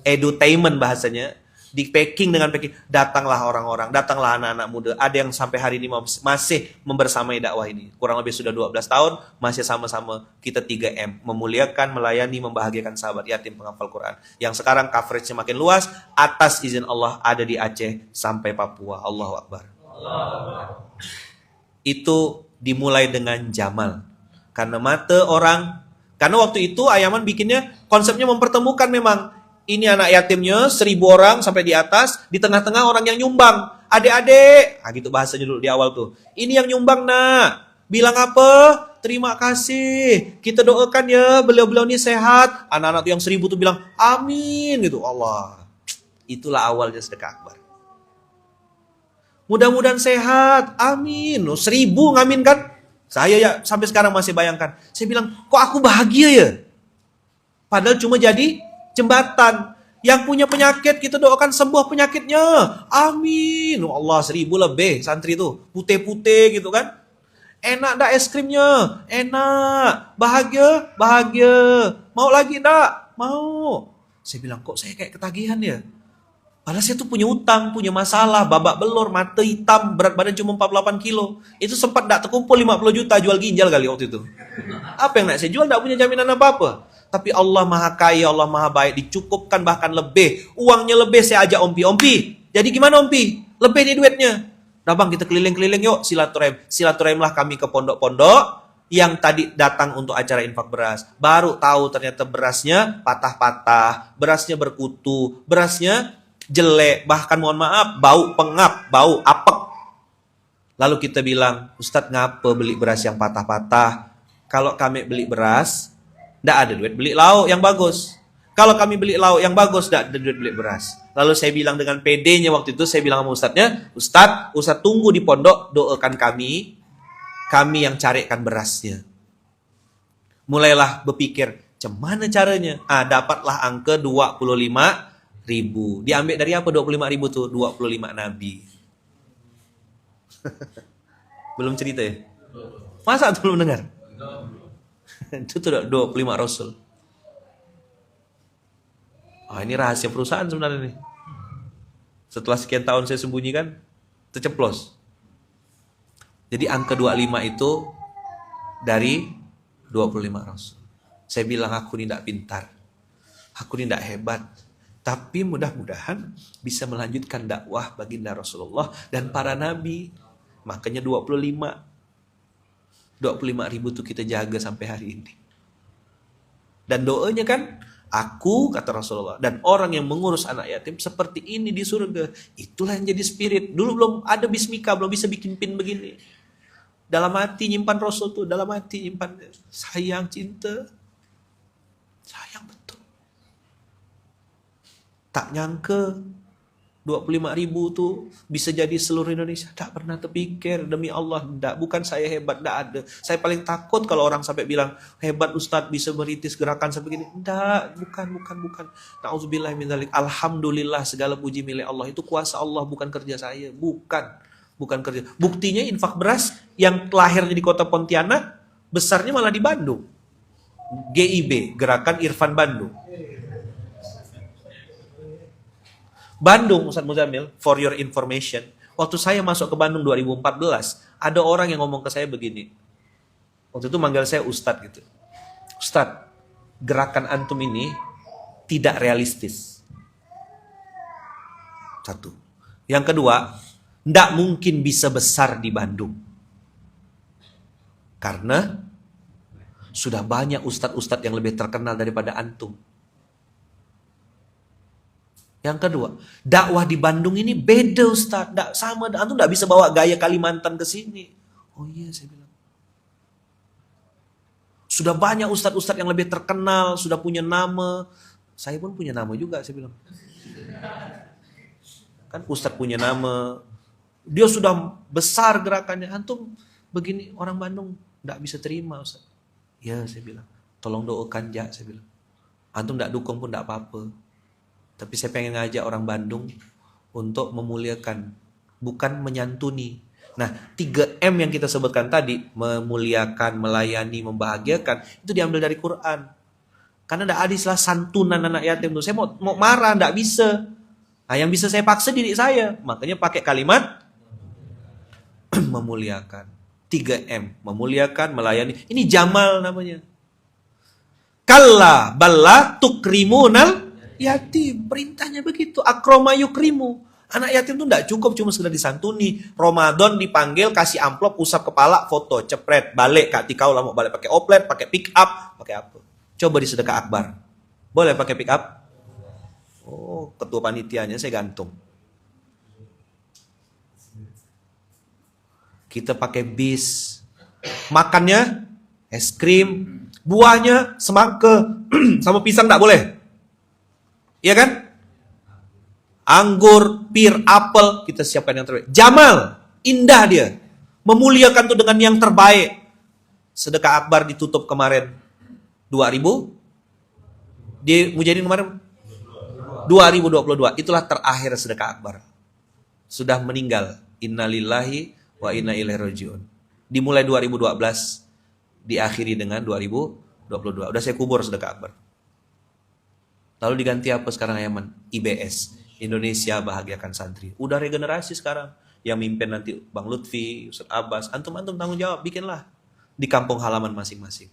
edutainment bahasanya. Di packing dengan packing, datanglah orang-orang, datanglah anak-anak muda. Ada yang sampai hari ini masih membersamai dakwah ini. Kurang lebih sudah 12 tahun, masih sama-sama kita 3M. Memuliakan, melayani, membahagiakan sahabat yatim penghafal Quran. Yang sekarang coveragenya makin luas, atas izin Allah ada di Aceh sampai Papua. Allahu Akbar. Itu dimulai dengan Jamal. Karena mata orang, karena waktu itu Ayaman bikinnya, konsepnya mempertemukan memang. Ini anak yatimnya 1000 orang sampai di atas, di tengah-tengah orang yang nyumbang. Adik-adik, gitu bahasanya dulu di awal tuh. Ini yang nyumbang nak, bilang apa? Terima kasih, kita doakan ya beliau-beliau ini sehat. Anak-anak yang 1000 tuh bilang amin gitu. Allah, itulah awalnya sedekah akbar. Mudah-mudahan sehat, amin. 1000 ngamin kan? Saya ya sampai sekarang masih bayangkan. Saya bilang, kok aku bahagia ya? Padahal cuma jadi jembatan. Yang punya penyakit kita doakan sembuh penyakitnya. Amin. Allah 1000 lebih santri tuh. Putih-putih gitu kan. Enak dah es krimnya? Enak. Bahagia? Bahagia. Mau lagi dak? Mau. Saya bilang kok saya kayak ketagihan ya? Padahal saya tuh punya utang, punya masalah, babak belur, mata hitam, berat badan cuma 48 kilo. Itu sempat dak terkumpul 50 juta jual ginjal kali waktu itu. Apa yang nak saya jual? Dak punya jaminan apa-apa. Tapi Allah maha kaya, Allah maha baik, dicukupkan bahkan lebih. Uangnya lebih, saya ajak ompi. Jadi gimana ompi? Lebih nih duitnya. Nah bang kita keliling-keliling yuk silaturahim. Silaturahimlah kami ke pondok-pondok yang tadi datang untuk acara infak beras. Baru tahu ternyata berasnya patah-patah, berasnya berkutu, berasnya jelek, bahkan mohon maaf, bau pengap, bau apek. Lalu kita bilang, Ustadz ngapa beli beras yang patah-patah? Kalau kami beli beras, tidak ada duit beli lauk yang bagus. Kalau kami beli lauk yang bagus, tidak ada duit beli beras. Lalu saya bilang dengan PD-nya waktu itu, saya bilang sama Ustadznya, Ustadz tunggu di pondok, doakan kami yang carikan berasnya. Mulailah berpikir, gimana caranya? Dapatlah angka 25.000. Diambil dari apa 25.000 tuh? 25 Nabi. Belum cerita ya? Masa tuh belum dengar? Itu tuh 25 Rasul. Ini rahasia perusahaan sebenarnya nih. Setelah sekian tahun saya sembunyikan, terceplos. Jadi angka 25 itu dari 25 Rasul. Saya bilang aku ini tidak pintar. Aku ini tidak hebat. Tapi mudah-mudahan bisa melanjutkan dakwah baginda Rasulullah dan para nabi. Makanya 25 ribu tuh kita jaga sampai hari ini. Dan doanya kan, aku kata Rasulullah, dan orang yang mengurus anak yatim seperti ini di surga. Itulah yang jadi spirit. Dulu belum ada bismika, belum bisa bikin pin begini. Dalam hati nyimpan Rasul tuh, dalam hati nyimpan sayang, cinta. Sayang betul. Tak nyangka 25 ribu tuh bisa jadi seluruh Indonesia. Tak pernah terpikir, demi Allah. Bukan saya hebat, tak ada. Saya paling takut kalau orang sampai bilang, hebat Ustadz bisa merintis gerakan seperti ini. Bukan. Na'udzubillah min dzalik. Alhamdulillah segala puji milik Allah. Itu kuasa Allah, bukan kerja saya. Bukan. bukan kerja. Buktinya infak beras yang lahirnya di kota Pontianak, besarnya malah di Bandung. GIB, Gerakan Irfan Bandung. Bandung, Ustaz Muzamil, for your information, waktu saya masuk ke Bandung 2014, ada orang yang ngomong ke saya begini. Waktu itu manggil saya Ustadz gitu. Ustadz, gerakan antum ini tidak realistis. Satu. Yang kedua, tidak mungkin bisa besar di Bandung. Karena sudah banyak ustadz-ustadz yang lebih terkenal daripada antum. Yang kedua, dakwah di Bandung ini beda Ustadz, tidak sama, antum tidak bisa bawa gaya Kalimantan ke sini. Oh iya, saya bilang. Sudah banyak ustadz-ustadz yang lebih terkenal, sudah punya nama. Saya pun punya nama juga, saya bilang. Kan ustadz punya nama, dia sudah besar gerakannya. Antum begini, orang Bandung tidak bisa terima Ustadz. Ya, saya bilang, tolong doakan ya, saya bilang. Antum tidak dukung pun tidak apa-apa. Tapi saya pengen ngajak orang Bandung untuk memuliakan, bukan menyantuni. Nah, 3M yang kita sebutkan tadi, memuliakan, melayani, membahagiakan, itu diambil dari Quran. Karena tidak ada istilah santunan anak yatim tuh. Saya mau marah, tidak bisa. Nah, yang bisa saya paksa diri saya. Makanya pakai kalimat memuliakan. 3M, memuliakan, melayani. Ini Jamal namanya. Kalla balla tukrimunal yatim, perintahnya begitu. Akroma yukrimu. Anak yatim itu tidak cukup cuma sekedar disantuni. Ramadan dipanggil, kasih amplop, usap kepala, foto, cepret, balik. Kak Tikau lah mau balik pakai oplet, pakai pick up, pakai apa? Coba di sedekah akbar. Boleh pakai pick up? Oh, ketua panitianya saya gantung. Kita pakai bis. Makannya es krim, buahnya semangka sama pisang tidak boleh. Iya kan? Anggur, pir, apel, kita siapkan yang terbaik. Jamal, indah dia. Memuliakan itu dengan yang terbaik. Sedekah akbar ditutup kemarin 2000. Di Mujahidin kemarin 2022. Itulah terakhir sedekah akbar. Sudah meninggal. Innalillahi wa inna ilaihi rajiun. Dimulai 2012, diakhiri dengan 2022. Udah saya kubur sedekah akbar. Lalu diganti apa sekarang Ayaman? IBS, Indonesia Bahagiakan Santri. Udah regenerasi sekarang. Yang mimpin nanti Bang Lutfi, Ustaz Abbas. Antum-antum tanggung jawab, bikinlah. Di kampung halaman masing-masing.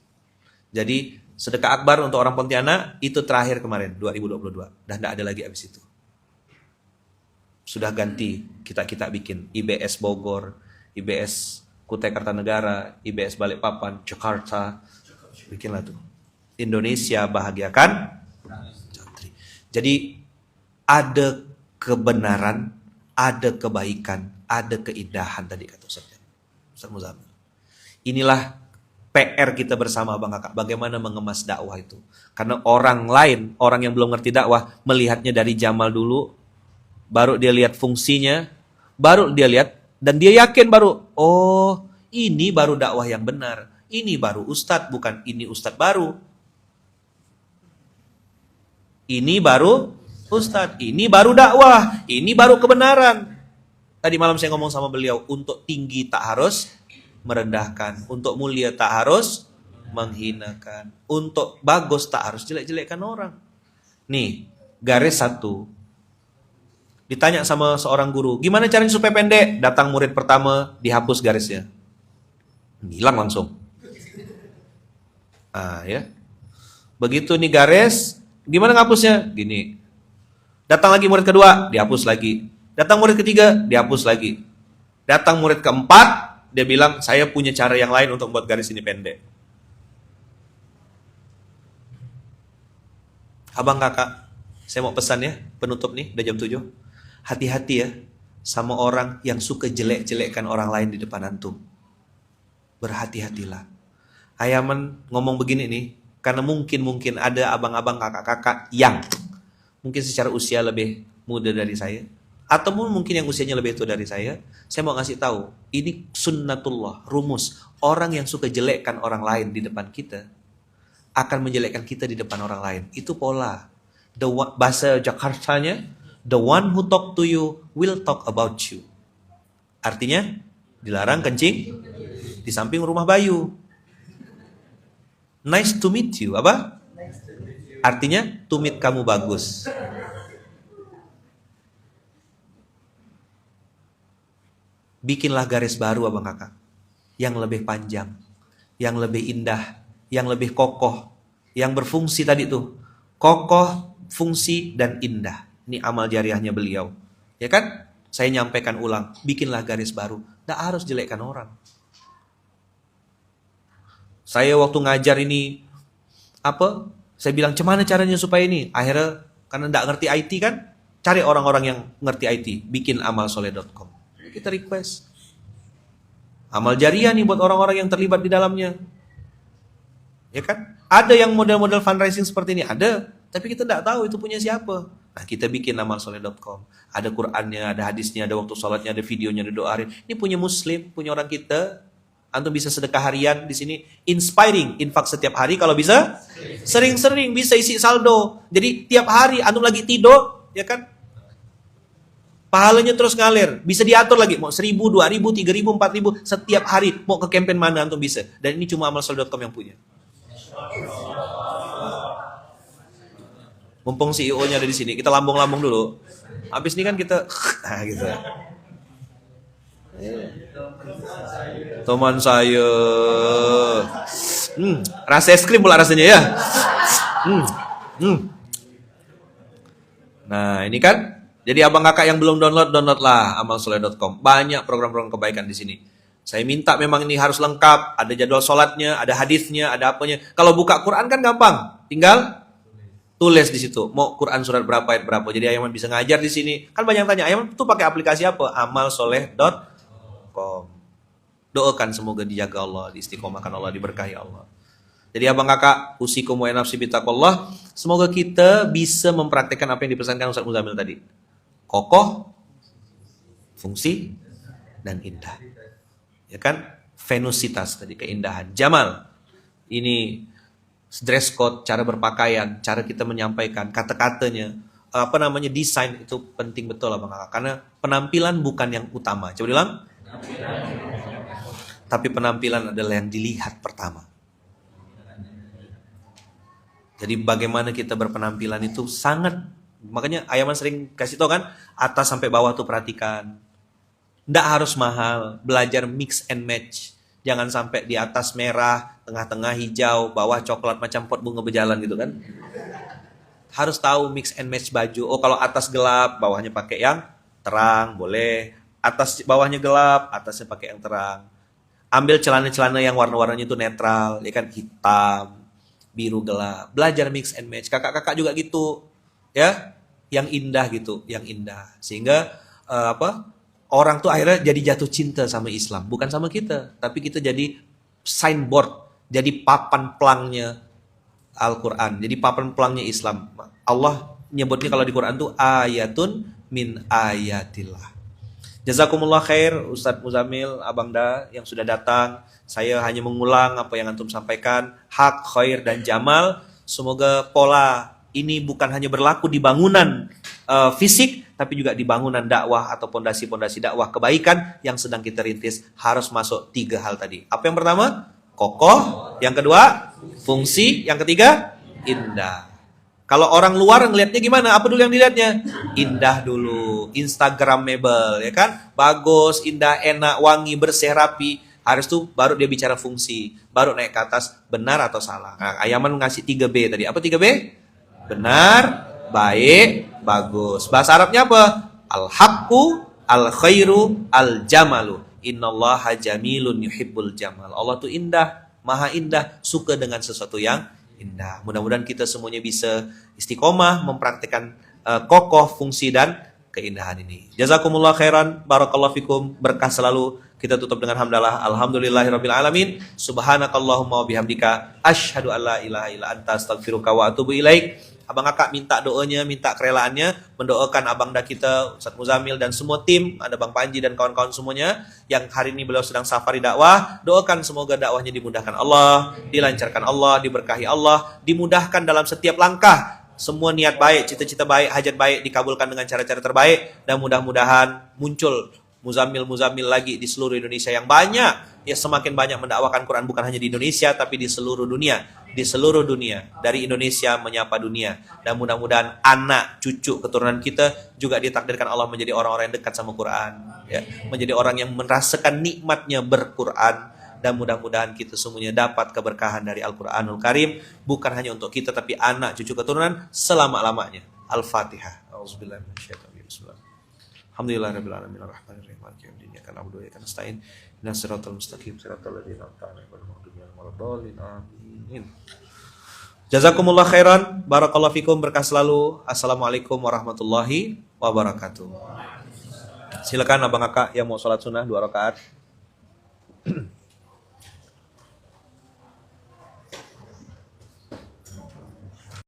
Jadi sedekah akbar untuk orang Pontianak itu terakhir kemarin, 2022. Dan tidak ada lagi abis itu. Sudah ganti, kita bikin. IBS Bogor, IBS Kutai Kartanegara, IBS Balikpapan, Jakarta. Bikinlah tuh. Indonesia Bahagiakan. Jadi ada kebenaran, ada kebaikan, ada keindahan tadi kata Ustaz Muzamil. Inilah PR kita bersama Bang Kakak, bagaimana mengemas dakwah itu. Karena orang lain, orang yang belum ngerti dakwah, melihatnya dari Jamal dulu, baru dia lihat fungsinya, baru dia lihat, dan dia yakin baru, oh ini baru dakwah yang benar, ini baru ustadz, bukan ini ustadz baru. Ini baru ustadz, ini baru dakwah, ini baru kebenaran. Tadi malam saya ngomong sama beliau, untuk tinggi tak harus merendahkan, untuk mulia tak harus menghinakan, untuk bagus tak harus jelek-jelekkan orang. Nih, garis 1. Ditanya sama seorang guru, gimana caranya supaya pendek? Datang murid pertama, dihapus garisnya. Hilang langsung. Ya. Begitu nih garis, gimana ngapusnya? Gini. Datang lagi murid kedua, dihapus lagi. Datang murid ketiga, dihapus lagi. Datang murid keempat, dia bilang, saya punya cara yang lain untuk membuat garis ini pendek. Abang kakak, saya mau pesan ya, penutup nih, udah jam 7. Hati-hati ya, sama orang yang suka jelek-jelekkan orang lain di depan antum. Berhati-hatilah. Ayaman ngomong begini nih, karena mungkin ada abang-abang kakak-kakak yang mungkin secara usia lebih muda dari saya, ataupun mungkin yang usianya lebih tua dari saya mau ngasih tahu, ini sunnatullah, rumus. Orang yang suka jelekkan orang lain di depan kita, akan menjelekkan kita di depan orang lain. Itu pola. Bahasa Jakartanya, the one who talk to you will talk about you. Artinya dilarang kencing di samping rumah Bayu. Nice to meet you. Apa? Artinya tumit kamu bagus. Bikinlah garis baru abang kakak. Yang lebih panjang. Yang lebih indah. Yang lebih kokoh. Yang berfungsi tadi tuh. Kokoh, fungsi, dan indah. Ini amal jariahnya beliau. Ya kan? Saya nyampaikan ulang. Bikinlah garis baru. Tidak harus jelekkan orang. Saya waktu ngajar ini. Saya bilang, gimana caranya supaya ini? Akhirnya, karena tidak ngerti IT kan. Cari orang-orang yang ngerti IT. Bikin amalsoleh.com. Kita request. Amal jariah nih buat orang-orang yang terlibat di dalamnya. Ya kan? Ada yang model-model fundraising seperti ini. Ada. Tapi kita tidak tahu itu punya siapa. Nah, kita bikin amalsoleh.com. Ada Qur'annya, ada hadisnya, ada waktu sholatnya, ada videonya, ada doa. Ini punya muslim, punya orang kita. Antum bisa sedekah harian di sini. Inspiring. Infak setiap hari kalau bisa. Sering-sering bisa isi saldo. Jadi tiap hari antum lagi tidur. Ya kan? Pahalanya terus ngalir. Bisa diatur lagi. Mau 1.000, 2.000, 3.000, 4.000. Setiap hari. Mau ke campaign mana antum bisa. Dan ini cuma amalsoleh.com yang punya. Mumpung CEO-nya ada di sini. Kita lambung-lambung dulu. Habis ini kan kita... Nah gitu. Teman saya. Rasa es krim pula rasanya ya. Nah ini kan. Jadi abang kakak yang belum downloadlah amalsoleh.com. Banyak program-program kebaikan di sini. Saya minta memang ini harus lengkap. Ada jadwal sholatnya, ada hadisnya, ada apanya. Kalau buka Quran kan gampang. Tinggal tulis di situ. Mau Quran surat berapa, ayat berapa. Jadi Ayaman bisa ngajar di sini. Kan banyak tanya, Ayaman tuh pakai aplikasi apa? amalsoleh.com. Doakan semoga dijaga Allah, diistiqomahkan Allah, diberkahi Allah. Jadi abang kakak, usikum wa nafsi bitaqwallah. Semoga kita bisa mempraktikkan apa yang dipesankan Ustaz Muzamil tadi. Kokoh, fungsi, dan indah. Ya kan? Venusitas tadi, keindahan. Jamal. Ini dress code, cara berpakaian, cara kita menyampaikan, kata-katanya, desain itu penting betul abang kakak. Karena penampilan bukan yang utama. Coba bilang. Tapi penampilan adalah yang dilihat pertama. Jadi bagaimana kita berpenampilan itu sangat, makanya Ayaman sering kasih tau kan, atas sampai bawah tuh perhatikan. Nggak harus mahal, belajar mix and match. Jangan sampai di atas merah, tengah-tengah hijau, bawah coklat macam pot bunga berjalan gitu kan. Harus tahu mix and match baju. Oh kalau atas gelap, bawahnya pakai yang terang, boleh. Atas bawahnya gelap, atasnya pakai yang terang. Ambil celana-celana yang warna-warnanya itu netral, ya kan, hitam, biru gelap. Belajar mix and match. Kakak-kakak juga gitu. Ya, yang indah gitu, yang indah. Sehingga orang tuh akhirnya jadi jatuh cinta sama Islam, bukan sama kita, tapi kita jadi signboard, jadi papan pelangnya Al-Quran, jadi papan pelangnya Islam. Allah nyebutnya kalau di Quran tuh ayatun min ayatillah. Jazakumullah khair Ustadz Muzamil, Abang Da yang sudah datang. Saya hanya mengulang apa yang antum sampaikan. Hak, khair, dan jamal. Semoga pola ini bukan hanya berlaku di bangunan fisik, tapi juga di bangunan dakwah atau pondasi-pondasi dakwah kebaikan yang sedang kita rintis. Harus masuk 3 hal tadi. Apa yang pertama? Kokoh. Yang kedua? Fungsi. Yang ketiga? Indah. Kalau orang luar ngelihatnya gimana? Apa dulu yang dilihatnya? Indah dulu, Instagramable, ya kan? Bagus, indah, enak, wangi, bersih, rapi. Harus tuh baru dia bicara fungsi, baru naik ke atas benar atau salah. Nah, Ayaman ngasih 3B tadi. Apa 3B? Benar, baik, bagus. Bahasa Arabnya apa? Al-haqqu, al-khairu, al-jamalu. Innallaha jamilun yuhibbul jamal. Allah tuh indah, maha indah, suka dengan sesuatu yang indah. Mudah-mudahan kita semuanya bisa istiqomah mempraktikkan kokoh, fungsi, dan keindahan ini. Jazakumullah khairan, barakallahu fikum, berkah selalu. Kita tutup dengan hamdalah. Alhamdulillahirabbil alamin. Subhanakallahumma wa bihamdika asyhadu an la ilaha illa anta astaghfiruka wa atubu ilaik. Abang kakak minta doanya, minta kerelaannya, mendoakan abang da kita, Ustadz Muzamil dan semua tim, ada Bang Panji dan kawan-kawan semuanya, yang hari ini beliau sedang safari dakwah. Doakan semoga dakwahnya dimudahkan Allah, dilancarkan Allah, diberkahi Allah, dimudahkan dalam setiap langkah. Semua niat baik, cita-cita baik, hajat baik dikabulkan dengan cara-cara terbaik, dan mudah-mudahan muncul muzammil lagi di seluruh Indonesia yang banyak. Ya semakin banyak mendakwakan Quran bukan hanya di Indonesia tapi di seluruh dunia. Di seluruh dunia. Dari Indonesia menyapa dunia. Dan mudah-mudahan anak, cucu, keturunan kita juga ditakdirkan Allah menjadi orang-orang yang dekat sama Quran. Ya, menjadi orang yang merasakan nikmatnya berquran. Dan mudah-mudahan kita semuanya dapat keberkahan dari Al-Quranul Karim. Bukan hanya untuk kita tapi anak, cucu, keturunan selama-lamanya. Al-Fatihah. Bismillah. Alhamdulillahirabbil alamin arrahmanirrahim maliki yaumiddin iyyaka na'budu wa iyyaka nasta'in ihdinas siratal mustaqim siratal ladzina an'amta 'alaihim ghairil maghdubi 'alaihim waladdallin amin. Jazakumullah khairan, barakallahu fikum, berkah selalu. Assalamualaikum warahmatullahi wabarakatuh. Silakan abang kakak yang mau sholat sunnah 2 rakaat.